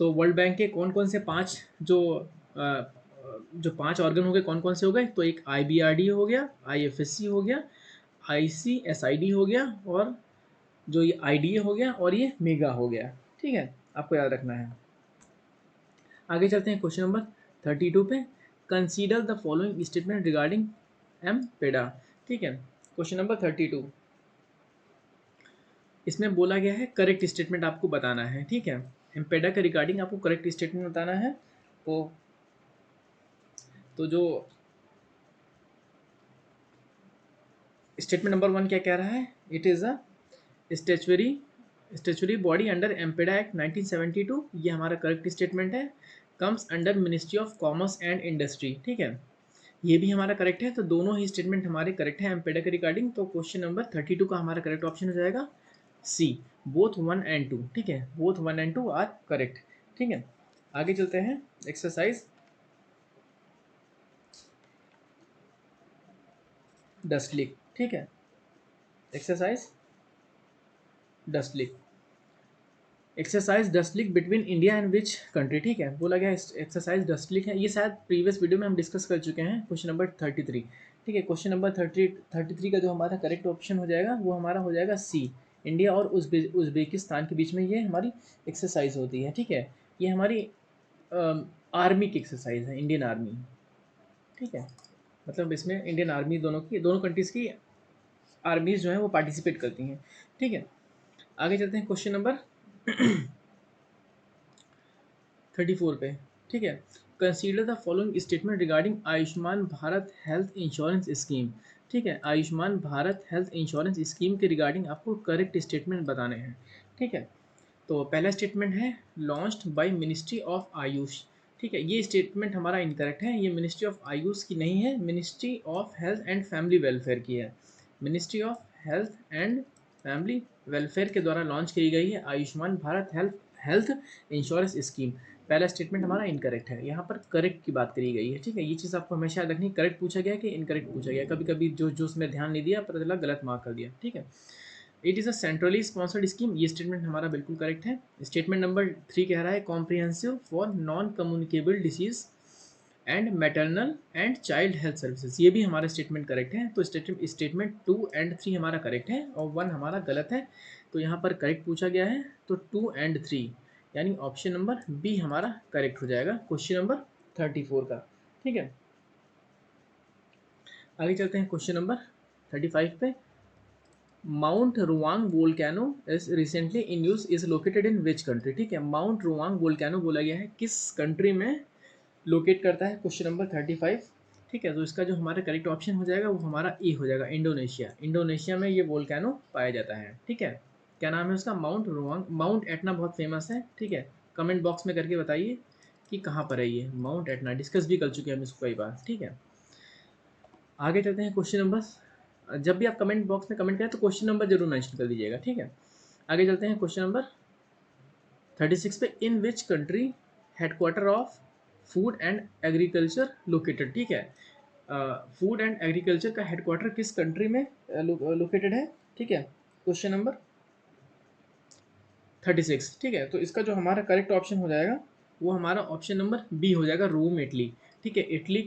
Speaker 1: तो वर्ल्ड बैंक के कौन कौन से 5 जो 5 ऑर्गन हो गए, कौन कौन से हो गए? तो एक IBRD हो गया, IFSC हो गया, ICSID हो गया, और जो ये IDA हो गया, और ये मेगा हो गया। ठीक है, आपको याद रखना है। आगे चलते हैं क्वेश्चन नंबर 32 पे। Consider the following statement regarding MPEDA. ठीक है, क्वेश्चन नंबर 32, इसमें बोला गया है करेक्ट स्टेटमेंट आपको बताना है। ठीक है, एम्पेडा के रिगार्डिंग आपको करेक्ट स्टेटमेंट बताना है। तो जो स्टेटमेंट नंबर 1 क्या कह रहा है? It is a statutory body under MPEDA act 1972, ये हमारा करेक्ट स्टेटमेंट है। Comes under ministry of commerce and industry. ठीक है, ये भी हमारा करेक्ट है। तो दोनों ही स्टेटमेंट हमारे करेक्ट है एम्पेडा के रिगार्डिंग। तो क्वेश्चन नंबर 32 का हमारा करेक्ट ऑप्शन हो जाएगा सी, बोथ 1 एंड 2। ठीक है, बोथ 1 एंड 2 आर करेक्ट। ठीक है, आगे चलते हैं। Exercise dust leak. ठीक है, exercise dust leak. Exercise dust leak between India and which country. ठीक है, बोला गया एक्सरसाइज डस्ट लीक है। ये शायद प्रीवियस वीडियो में हम डिस्कस कर चुके हैं, क्वेश्चन नंबर 33। ठीक है, क्वेश्चन नंबर 33 का जो हमारा करेक्ट ऑप्शन हो जाएगा वो हमारा हो जाएगा सी, इंडिया और उज्बेकिस्तान के बीच में ये हमारी एक्सरसाइज होती है। ठीक है, ये हमारी आर्मी की एक्सरसाइज है, इंडियन आर्मी। ठीक है, मतलब इसमें इंडियन आर्मी दोनों कंट्रीज़ की आर्मीज जो है वो पार्टिसिपेट करती हैं। ठीक है, आगे चलते हैं क्वेश्चन नंबर 34 पे। ठीक है, consider the following statement regarding Ayushman Bharat health insurance scheme. ठीक है, Ayushman Bharat health insurance scheme के रिगार्डिंग आपको करेक्ट स्टेटमेंट बताने हैं। ठीक है, तो पहला स्टेटमेंट है launched by ministry of Ayush. ठीक है, ये स्टेटमेंट हमारा इनकरेक्ट है। ये मिनिस्ट्री ऑफ आयुष की नहीं है, ministry of health and family welfare की है। Ministry of health and family welfare के द्वारा लॉन्च की गई है Ayushman Bharat health insurance scheme. पहला स्टेटमेंट हमारा इनकरेक्ट है, यहाँ पर करेक्ट की बात करी गई है। ठीक है, ये चीज़ आपको हमेशा याद रखनी, करेक्ट पूछा गया कि इनकरेक्ट पूछा गया। कभी कभी जो उसमें ध्यान नहीं दिया, पता चला गलत मार्क कर दिया। ठीक है, it is a centrally sponsored scheme, ये स्टेटमेंट हमारा बिल्कुल करेक्ट है। स्टेटमेंट नंबर 3 कह रहा है comprehensive for non communicable disease and maternal and child health services, ये भी हमारा स्टेटमेंट करेक्ट है। तो स्टेटमेंट 2 एंड 3 हमारा करेक्ट है और 1 हमारा गलत है। तो यहाँ पर करेक्ट पूछा गया है, तो 2 एंड 3 यानी ऑप्शन नंबर बी हमारा करेक्ट हो जाएगा क्वेश्चन नंबर 34 का। ठीक है, आगे चलते हैं क्वेश्चन नंबर 35 पे। Mount Ruang volcano is recently in news is located in which country. ठीक है, माउंट रुआंग वोल्केनो बोला गया है किस कंट्री में लोकेट करता है, क्वेश्चन नंबर 35। ठीक है, तो इसका जो हमारा करेक्ट ऑप्शन हो जाएगा वो हमारा ए हो जाएगा, इंडोनेशिया। इंडोनेशिया में ये वोल्केनो पाया जाता है। ठीक है, क्या नाम है उसका? माउंट रुआंग। माउंट एटना बहुत फेमस है। ठीक है, कमेंट बॉक्स में करके बताइए कि कहाँ पर है ये माउंट एटना, डिस्कस भी कर चुके हैं हम इसको कई बार। ठीक है, आगे चलते हैं क्वेश्चन नंबर। जब भी आप कमेंट बॉक्स में कमेंट करें तो क्वेश्चन नंबर जरूर मेंशन कर दीजिएगा। ठीक है, आगे चलते हैं क्वेश्चन नंबर 36 पे। In which country headquarter of food and agriculture located. ठीक है, फूड एंड एग्रीकल्चर का हेडक्वार्टर किस कंट्री में लोकेटेड है? ठीक है, क्वेश्चन नंबर 36। ठीक है, तो इसका जो हमारा करेक्ट ऑप्शन हो जाएगा वो हमारा ऑप्शन नंबर बी हो जाएगा, रोम, इटली। ठीक है, इटली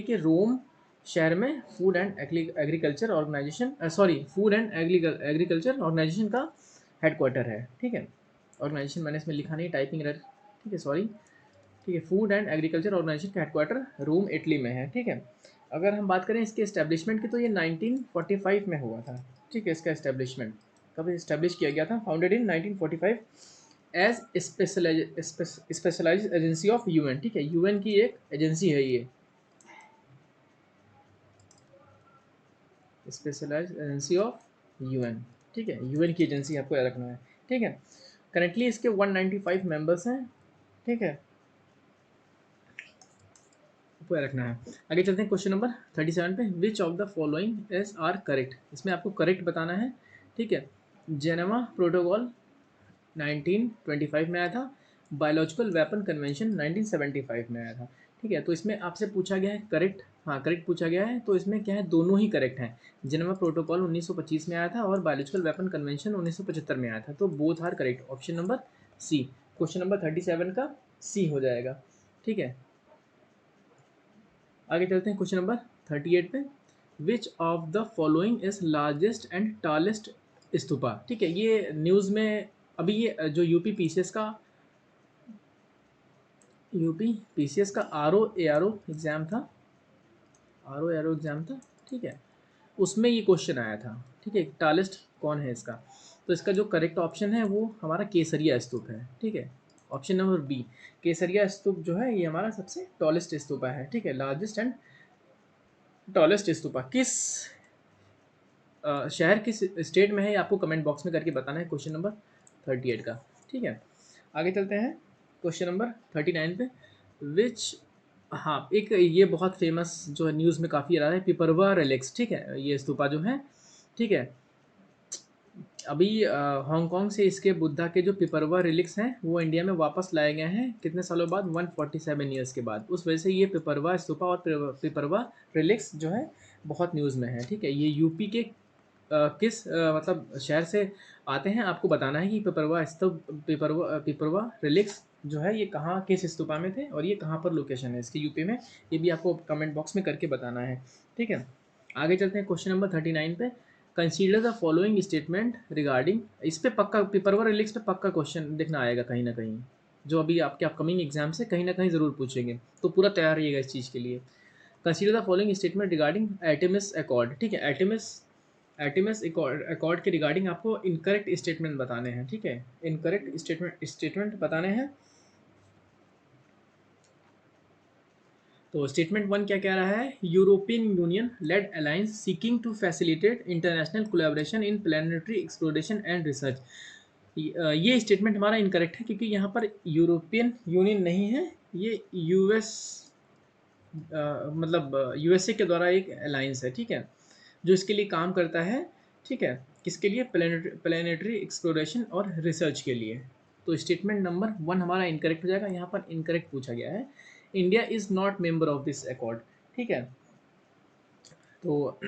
Speaker 1: के रोम शहर में food and agriculture organisation food and agriculture organisation का हेडक्वार्टर है। ठीक है, ऑर्गेनाइजेशन मैंने इसमें लिखा नहीं, टाइपिंग एरर। ठीक है, सॉरी। ठीक है, फूड एंड एग्रीकल्चर ऑर्गेनाइजेशन का हेडक्वार्टर रोम, इटली में है। ठीक है, अगर हम बात करें इसके इस्टेब्लिशमेंट की तो ये 1945 में हुआ था। ठीक है, इसका इस्टेब्लिशमेंट कब इस्टेब्लिश किया गया था? Founded in 1945 as specialised agency of UN. ठीक है, यूएन की एक एजेंसी है ये, स्पेशलाइज्ड एजेंसी ऑफ यूएन। ठीक है, यूएन की एजेंसी आपको याद रखना है। ठीक है, करेंटली इसके 195 मेंबर्स हैं। ठीक है, आपको याद रखना है। आगे चलते हैं क्वेश्चन नंबर 37 पे। Which of the following is are correct, इसमें आपको करेक्ट बताना है। ठीक है, जेनेवा प्रोटोकॉल 1925 में आया था, बायोलॉजिकल वेपन कन्वेंशन 1975 में आया था। ठीक है, तो इसमें आपसे पूछा गया है करेक्ट, हाँ करेक्ट पूछा गया है। तो इसमें क्या है, दोनों ही करेक्ट हैं। जेनेवा प्रोटोकॉल 1925 में आया था और बायोलॉजिकल वेपन कन्वेंशन 1975 में आया था, तो both are correct. Option number C, question number 37 का सी हो जाएगा। ठीक है, आगे चलते हैं क्वेश्चन नंबर 38 पे। Which of the following is largest and tallest stupa. ठीक है, ये न्यूज़ में अभी ये जो यूपी पीसीएस का आर ओ एग्ज़ाम था, ठीक है, उसमें ये क्वेश्चन आया था। ठीक है, टॉलेस्ट कौन है इसका, तो इसका जो करेक्ट ऑप्शन है वो हमारा केसरिया स्तूप है। ठीक है, ऑप्शन नंबर बी, केसरिया स्तूप जो है ये हमारा सबसे टॉलेस्ट स्तूपा है। ठीक है, लार्जेस्ट एंड टॉलेस्ट स्तूपा किस शहर किस स्टेट में है, ये आपको कमेंट बॉक्स में करके बताना है क्वेश्चन नंबर 38 का। ठीक है, आगे चलते हैं क्वेश्चन नंबर 39 पे। विच, हाँ, एक ये बहुत फेमस जो है न्यूज़ में काफ़ी आ रहा है, पिपरवा रिलिक्स। ठीक है, ये स्तूपा जो है, ठीक है, अभी हांगकांग से इसके बुद्धा के जो पिपरवा रिलिक्स हैं वो इंडिया में वापस लाए गए हैं कितने सालों बाद, 147 ईयर्स के बाद। उस वजह से ये पिपरवा स्तूपा और पिपरवा रिलिक्स जो है बहुत न्यूज़ में है। ठीक है, ये यूपी के किस मतलब शहर से आते हैं, आपको बताना है कि पिपरवा स्तूप, पिपरवा रिलिक्स जो है ये कहाँ किस स्तूपा में थे और ये कहाँ पर लोकेशन है इसकी यूपी में, ये भी आपको कमेंट बॉक्स में करके बताना है। ठीक है, आगे चलते हैं क्वेश्चन नंबर 39 पे। Consider the following statement regarding, इस पे पक्का पेपरवा रिलिक्स पे पक्का क्वेश्चन देखना आएगा कहीं ना कहीं, जो अभी आपके अपकमिंग एग्जाम से कहीं ना कहीं ज़रूर पूछेंगे, तो पूरा तैयार रहिएगा इस चीज़ के लिए। Consider the following statement regarding Artemis accord. ठीक है, एटमिस अकॉर्ड के रिगार्डिंग आपको इनकरेक्ट स्टेटमेंट बताने हैं। ठीक है, इनकरेक्ट स्टेटमेंट बताने हैं। तो स्टेटमेंट 1 क्या कह रहा है, European Union led alliance seeking to facilitate international collaboration in planetary exploration and research. ये स्टेटमेंट हमारा इनकरेक्ट है क्योंकि यहाँ पर यूरोपियन यूनियन नहीं है, ये यूएस मतलब यूएसए के द्वारा एक अलायंस है। ठीक है, जो इसके लिए काम करता है। ठीक है, किसके लिए, प्लानिटरी एक्सप्लोरेशन और रिसर्च के लिए। तो स्टेटमेंट नंबर 1 हमारा इनकरेक्ट हो जाएगा, यहाँ पर इनकरेक्ट पूछा गया है, India is not member of this accord. ठीक है, तो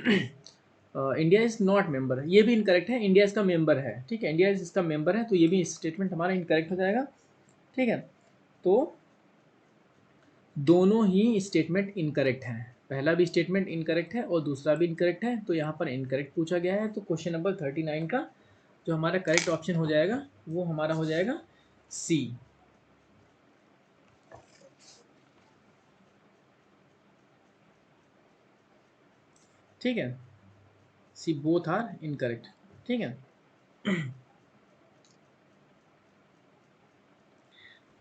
Speaker 1: इंडिया इज़ नॉट मेंबर, ये भी इनकरेक्ट है, इंडिया इसका मेंबर है। ठीक है, इंडिया इसका मेंबर है, तो ये भी स्टेटमेंट हमारा इनकरेक्ट हो जाएगा। ठीक है, तो दोनों ही स्टेटमेंट इनकरेक्ट हैं, पहला भी स्टेटमेंट इनकरेक्ट है और दूसरा भी इनकरेक्ट है, तो यहाँ पर इनकरेक्ट पूछा गया है। तो क्वेश्चन नंबर 39 का जो हमारा करेक्ट ऑप्शन हो जाएगा वो हमारा हो जाएगा सी। ठीक है, सी बोथ आर इनकरेक्ट। ठीक है,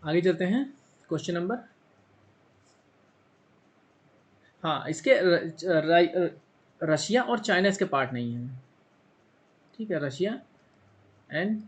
Speaker 1: आगे चलते हैं क्वेश्चन नंबर, हाँ, इसके रशिया और चाइना इसके पार्ट नहीं है। ठीक है, रशिया एंड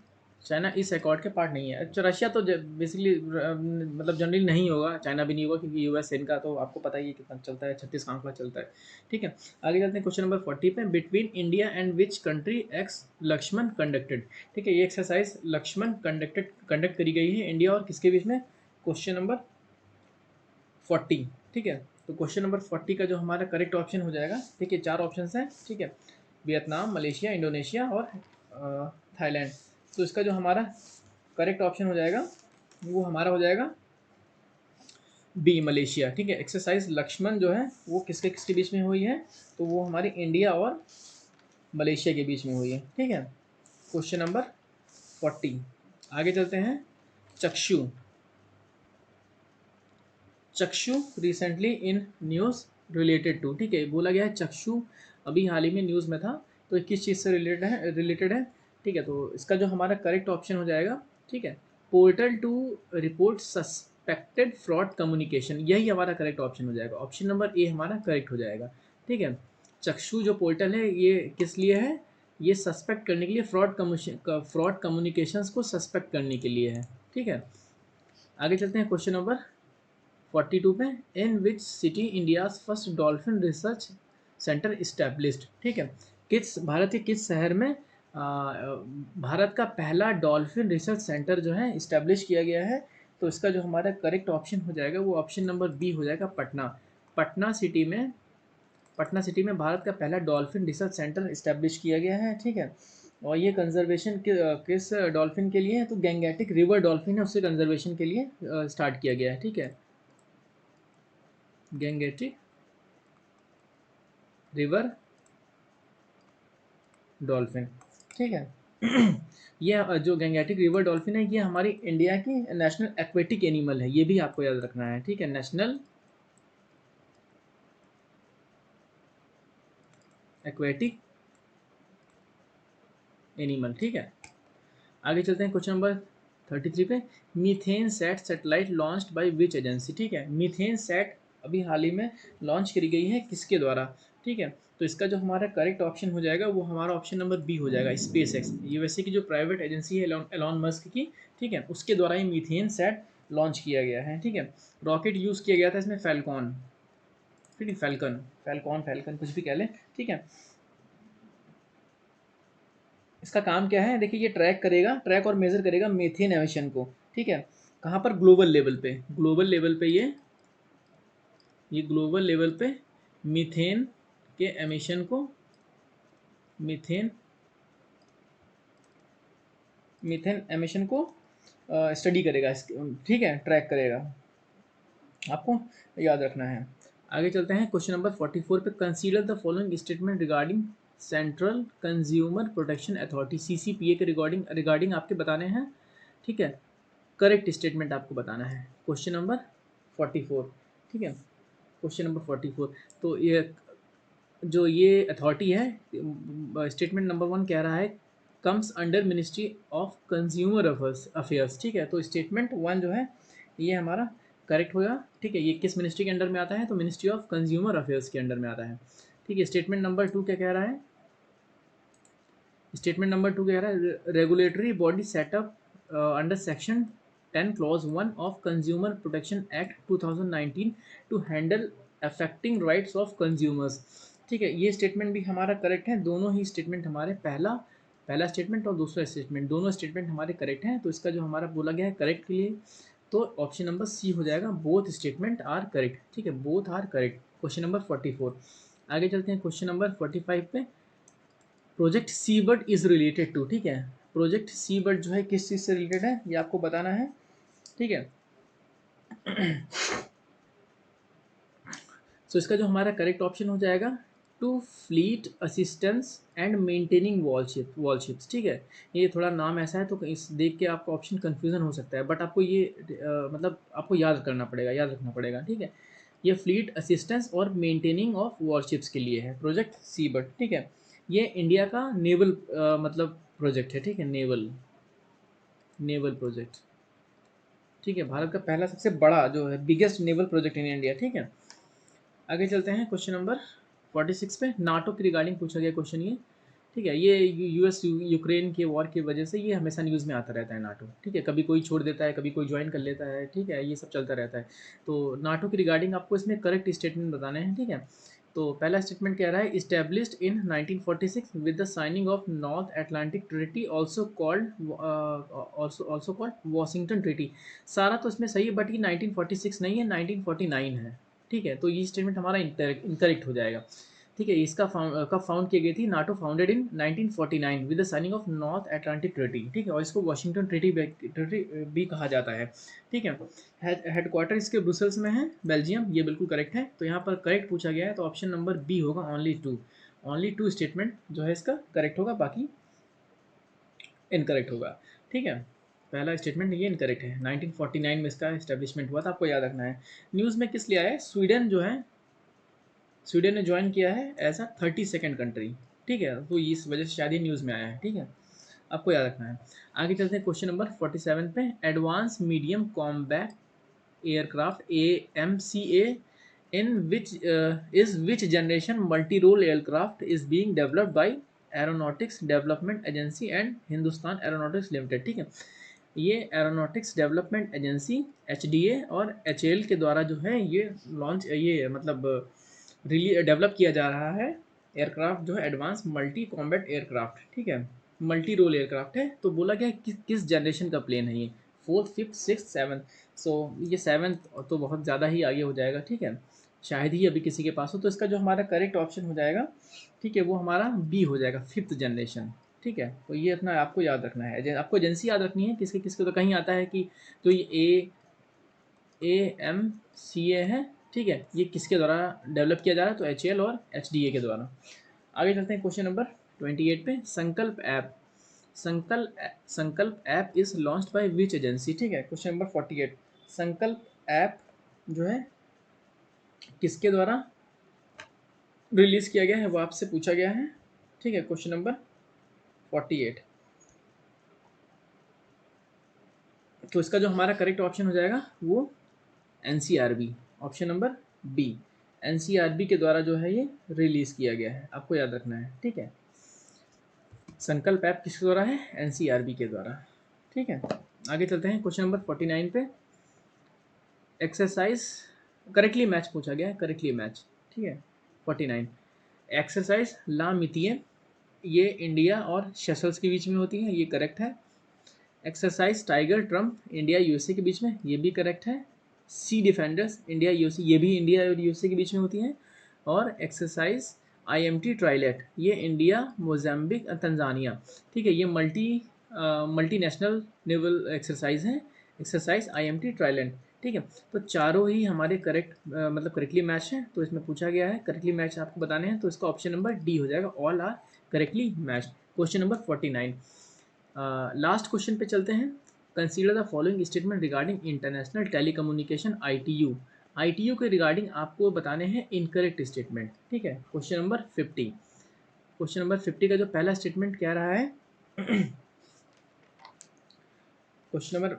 Speaker 1: चाइना इस अकॉर्ड के पार्ट नहीं है। अच्छा, रशिया तो बेसिकली मतलब जनरली नहीं होगा, चाइना भी नहीं होगा क्योंकि यूएस इनका तो आपको पता ही है कितना चलता है, 36 का आंकड़ा चलता है। ठीक है, आगे चलते हैं क्वेश्चन नंबर 40 पे। Between India and which country ex Lakshman conducted. ठीक है, ये एक्सरसाइज लक्ष्मण कंडक्ट करी गई है इंडिया और किसके बीच में, क्वेश्चन नंबर 40। ठीक है, तो क्वेश्चन नंबर 40 का जो हमारा करेक्ट ऑप्शन हो जाएगा, ठीक है, 4 ऑप्शन हैं। ठीक है, वियतनाम, मलेशिया, इंडोनेशिया और थाईलैंड। तो इसका जो हमारा करेक्ट ऑप्शन हो जाएगा वो हमारा हो जाएगा बी, मलेशिया। ठीक है, एक्सरसाइज लक्ष्मण जो है वो किसके किसके बीच में हुई है, तो वो हमारी इंडिया और मलेशिया के बीच में हुई है। ठीक है, क्वेश्चन नंबर 40, आगे चलते हैं। Chakshu, Chakshu recently in news related to. ठीक है, बोला गया है चक्षु अभी हाल ही में न्यूज़ में था, तो ये किस चीज़ से रिलेटेड है। ठीक है, तो इसका जो हमारा करेक्ट ऑप्शन हो जाएगा, ठीक है, portal to report suspected fraud communication, यही हमारा करेक्ट ऑप्शन हो जाएगा, ऑप्शन नंबर ए हमारा करेक्ट हो जाएगा। ठीक है, चक्षु जो पोर्टल है ये किस लिए है, ये सस्पेक्ट करने के लिए, फ्रॉड कम्युनिकेशंस को सस्पेक्ट करने के लिए है। ठीक है, आगे चलते हैं क्वेश्चन नंबर 42 पे। In which city India's first dolphin research centre established. ठीक है, किस भारत के किस शहर में भारत का पहला डॉल्फिन रिसर्च सेंटर जो है इस्टेब्लिश किया गया है, तो इसका जो हमारा करेक्ट ऑप्शन हो जाएगा वो ऑप्शन नंबर बी हो जाएगा, पटना। पटना सिटी में, पटना सिटी में भारत का पहला डॉल्फिन रिसर्च सेंटर इस्टेब्लिश किया गया है। ठीक है, और ये कंजर्वेशन किस डॉल्फिन के लिए है, तो गैंगेटिक रिवर डॉल्फिन है, उससे कंजर्वेशन के लिए स्टार्ट किया गया है। ठीक है, गैंगेटिक रिवर डॉल्फिन। ठीक है। ये जो गैंगेटिक रिवर डॉल्फिन है, ये हमारी इंडिया की नेशनल एक्वेटिक एनिमल है, ये भी आपको याद रखना है। ठीक है, नेशनल एक्वेटिक एनिमल। ठीक है, आगे चलते हैं क्वेश्चन नंबर 33 पे। Methane sat satellite launched by which agency. ठीक है, मीथेन सैट अभी हाल ही में लॉन्च करी गई है, किसके द्वारा। ठीक है, तो इसका जो हमारा करेक्ट ऑप्शन हो जाएगा वो हमारा ऑप्शन नंबर बी हो जाएगा, स्पेस एक्स। यूएसए की जो प्राइवेट एजेंसी है एलॉन मस्क की, ठीक है, उसके द्वारा ये मीथेन सैट लॉन्च किया गया है। ठीक है, रॉकेट यूज़ किया गया था इसमें फैल्कॉन। ठीक है, फैल्कन फैल्कॉन फैल्कन कुछ भी कह लें। ठीक है, इसका काम क्या है, देखिए ये ट्रैक करेगा, ट्रैक और मेजर करेगा मीथेन एमिशन को। ठीक है, कहाँ पर, ग्लोबल लेवल पे। ग्लोबल लेवल पे ये ग्लोबल लेवल पे मीथेन के एमिशन को, मीथेन मीथेन एमिशन को स्टडी करेगा। ठीक है, ट्रैक करेगा, आपको याद रखना है। आगे चलते हैं क्वेश्चन नंबर 44 पे। Consider the following statement regarding central consumer protection authority, CCPA के रिगार्डिंग रिगार्डिंग आपके बताने हैं। ठीक है, करेक्ट स्टेटमेंट आपको बताना है। Question number 44। ठीक है, क्वेश्चन नंबर 44। तो ये अथॉरिटी है, स्टेटमेंट नंबर 1 कह रहा है comes under ministry of consumer affairs. ठीक है, तो स्टेटमेंट 1 जो है ये हमारा करेक्ट होगा। ठीक है, ये किस मिनिस्ट्री के अंडर में आता है, तो मिनिस्ट्री ऑफ कंज्यूमर अफेयर्स के अंडर में आता है। ठीक है, स्टेटमेंट नंबर 2 क्या कह रहा है, स्टेटमेंट नंबर 2 कह रहा है regulatory body setup under section 10 clause 1 of consumer protection act 2019 to handle affecting rights of consumers. ठीक है, ये स्टेटमेंट भी हमारा करेक्ट है। दोनों ही स्टेटमेंट हमारे, पहला पहला स्टेटमेंट और दूसरा स्टेटमेंट, दोनों स्टेटमेंट हमारे करेक्ट हैं। तो इसका जो हमारा बोला गया है करेक्ट के लिए, तो ऑप्शन नंबर सी हो जाएगा, बोथ स्टेटमेंट आर करेक्ट। ठीक है, both are correct, question number 44। आगे चलते हैं क्वेश्चन नंबर 45 पे। Project sea bird is related to. ठीक है, प्रोजेक्ट सी बर्ड जो है किस चीज़ से रिलेटेड है, ये आपको बताना है। ठीक है, सो इसका जो हमारा करेक्ट ऑप्शन हो जाएगा to fleet assistance and maintaining warships. ठीक है, ये थोड़ा नाम ऐसा है तो इस देख के आपको ऑप्शन कन्फ्यूजन हो सकता है, बट आपको ये मतलब आपको याद करना पड़ेगा, याद रखना पड़ेगा। ठीक है, ये फ्लीट असिस्टेंस और मेंटेनिंग ऑफ वॉरशिप्स के लिए है प्रोजेक्ट सी बर्ड। ठीक है, ये इंडिया का नेवल मतलब प्रोजेक्ट है। ठीक है, नेवल नेवल प्रोजेक्ट। ठीक है, भारत का पहला सबसे बड़ा जो है biggest naval project in India. ठीक है, आगे चलते हैं क्वेश्चन नंबर 46 पे। नाटो की रिगार्डिंग पूछा गया क्वेश्चन ये। ठीक है, ये यूएस यूक्रेन के वॉर की वजह से ये हमेशा न्यूज़ में आता रहता है नाटो। ठीक है, कभी कोई छोड़ देता है, कभी कोई ज्वाइन कर लेता है। ठीक है, ये सब चलता रहता है। तो नाटो की रिगार्डिंग आपको इसमें करेक्ट स्टेटमेंट बताने हैं। ठीक है, तो पहला स्टेटमेंट कह रहा है established in 1946 with the signing off north Atlantic treaty also called Washington treaty. सारा तो इसमें सही है, बट ये 1946 नहीं है, 1949 है। ठीक है, तो ये स्टेटमेंट हमारा इनकरेक्ट हो जाएगा। ठीक है, इसका कब फाउंड की गई थी, NATO founded in 1949 with the signing off north Atlantic treaty. ठीक है, और इसको वाशिंगटन ट्रीटी भी कहा जाता है। ठीक है, हेडक्वार्टर इसके ब्रुसेल्स में है, बेल्जियम, ये बिल्कुल करेक्ट है। तो यहाँ पर करेक्ट पूछा गया है, तो ऑप्शन नंबर बी होगा, ओनली टू स्टेटमेंट जो है इसका करेक्ट होगा, बाकी इनकरेक्ट होगा। ठीक है, पहला स्टेटमेंट ये इनकरेक्ट है, 1949 में इसका एस्टेब्लिशमेंट हुआ था, आपको याद रखना है। न्यूज़ में किस लिए आया है, स्वीडन जो है, स्वीडन ने ज्वाइन किया है एज अ 32nd कंट्री। ठीक है, तो इस वजह से शायद ये न्यूज़ में आया है। ठीक है, आपको याद रखना है। आगे चलते हैं क्वेश्चन नंबर 47 पे। Advance medium combat aircraft AMCA in which generation multi-role aircraft is being developed by aeronautics development agency and Hindustan aeronautics limited. ठीक है, ये एरोनॉटिक्स डेवलपमेंट एजेंसी HDA और HAL के द्वारा जो है ये लॉन्च, ये मतलब डेवलप किया जा रहा है एयरक्राफ्ट जो है एडवांस मल्टी कॉम्बैट एयरक्राफ्ट। ठीक है, मल्टी रोल एयरक्राफ्ट है। तो बोला गया किस जनरेशन का प्लेन है ये, 4th 5th 6th 7th। सो ये 7th तो बहुत ज़्यादा ही आगे हो जाएगा। ठीक है, शायद ही अभी किसी के पास हो। तो इसका जो हमारा करेक्ट ऑप्शन हो जाएगा, ठीक है, वो हमारा बी हो जाएगा, 5th जनरेशन। ठीक है, तो ये इतना आपको याद रखना है, आपको एजेंसी याद रखनी है। किसके किसके तो कहीं आता है कि तो ये AMCA है, ठीक है, ये किसके द्वारा डेवलप किया जा रहा है, तो HAL और HDA के द्वारा। आगे चलते हैं क्वेश्चन नंबर 28 पे। संकल्प app is launched by which agency, ठीक है। क्वेश्चन नंबर 48, संकल्प ऐप जो है किसके द्वारा रिलीज किया गया है, वो आपसे पूछा गया है, ठीक है। क्वेश्चन नंबर 48, तो इसका जो हमारा करेक्ट ऑप्शन हो जाएगा वो NCRB, option number B, NCRB के द्वारा जो है ये रिलीज किया गया है, आपको याद रखना है, ठीक है। संकल्प ऐप किसके द्वारा है, NCRB के द्वारा, ठीक है। आगे चलते हैं क्वेश्चन नंबर 49 पे। एक्सरसाइज करेक्टली मैच पूछा गया है, करेक्टली मैच, ठीक है। 49, एक्सरसाइज ला मितीय, ये इंडिया और सेशल्स के बीच में होती है, ये करेक्ट है। Exercise tiger Trump India USA के बीच में, ये भी करेक्ट है। सी डिफेंडर्स इंडिया USA, ये भी इंडिया और USA के बीच में होती हैं। और एक्सरसाइज IMT ट्राइलेट, ये इंडिया, मोजाम्बिक, तंजानिया, ठीक है, ये मल्टीनेशनल नेवल एक्सरसाइज हैं, एक्सरसाइज IMT ट्राइलेट, ठीक है। तो चारों ही हमारे करेक्ट मतलब करेक्टली मैच हैं, तो इसमें पूछा गया है करेक्टली मैच आपको बताने हैं, तो इसका ऑप्शन नंबर डी हो जाएगा, all are correctly match. Question number 49, last question पे चलते हैं। Consider the following statement regarding international telecommunication ITU के रिगार्डिंग आपको बताने हैं इनकरेक्ट स्टेटमेंट, ठीक है। क्वेश्चन नंबर 50, क्वेश्चन नंबर 50 का जो पहला स्टेटमेंट क्या रहा है, question number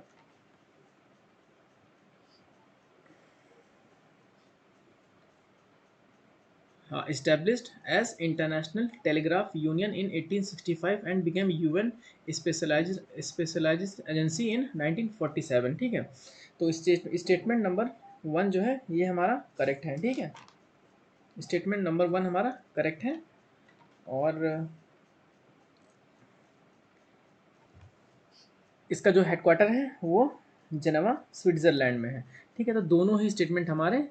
Speaker 1: established as International Telegraph Union in 1865 and became UN specialized agency in 1947, ठीक है। तो स्टेटमेंट नंबर 1 जो है ये हमारा करेक्ट है, ठीक है। स्टेटमेंट नंबर 1 हमारा करेक्ट है, और इसका जो हेडक्वार्टर है वो जेनेवा स्विट्ज़रलैंड में है, ठीक है। तो दोनों ही स्टेटमेंट हमारे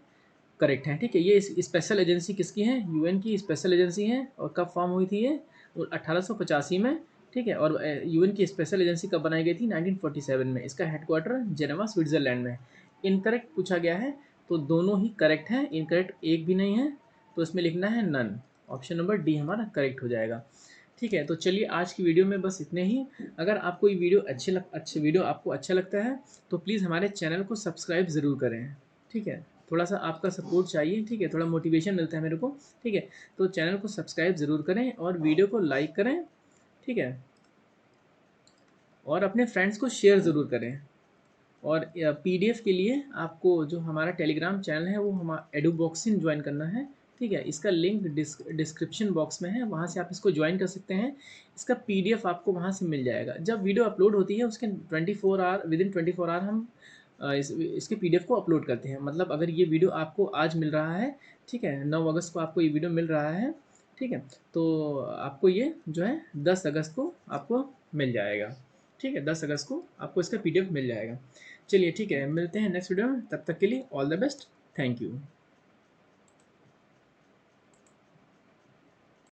Speaker 1: करेक्ट हैं, ठीक है। ये स्पेशल एजेंसी किसकी है, UN की स्पेशल एजेंसी है, और कब फॉर्म हुई थी ये, 1885 में, ठीक है। और UN की स्पेशल एजेंसी कब बनाई गई थी, 1947 में। इसका हेडक्वार्टर जेनेवा स्विट्ज़रलैंड में है। इनकरेक्ट पूछा गया है, तो दोनों ही करेक्ट हैं, इनकरेक्ट एक भी नहीं है, तो इसमें लिखना है नन, ऑप्शन नंबर डी हमारा करेक्ट हो जाएगा, ठीक है। तो चलिए आज की वीडियो में बस इतने ही। अगर आपको ये वीडियो अच्छे वीडियो आपको अच्छा लगता है तो प्लीज़ हमारे चैनल को सब्सक्राइब ज़रूर करें, ठीक है। थोड़ा सा आपका सपोर्ट चाहिए, ठीक है, थोड़ा मोटिवेशन मिलता है मेरे को, ठीक है। तो चैनल को सब्सक्राइब ज़रूर करें और वीडियो को लाइक करें, ठीक है, और अपने फ्रेंड्स को शेयर ज़रूर करें। और PDF के लिए आपको जो हमारा टेलीग्राम चैनल है वो हमारा एडुबॉक्सिन ज्वाइन करना है, ठीक है। इसका लिंक डिस्क्रिप्शन बॉक्स में है, वहाँ से आप इसको ज्वाइन कर सकते हैं। इसका PDF आपको वहाँ से मिल जाएगा। जब वीडियो अपलोड होती है उसके 24 आवर, विदिन 24 आवर हम इसके PDF को अपलोड करते हैं। मतलब अगर ये वीडियो आपको आज मिल रहा है, ठीक है, 9 अगस्त को आपको ये वीडियो मिल रहा है, ठीक है, तो आपको ये जो है 10 अगस्त को आपको मिल जाएगा, ठीक है। 10 अगस्त को आपको इसका PDF मिल जाएगा। चलिए ठीक है, मिलते हैं नेक्स्ट वीडियो में, तब तक के लिए all the best, thank you.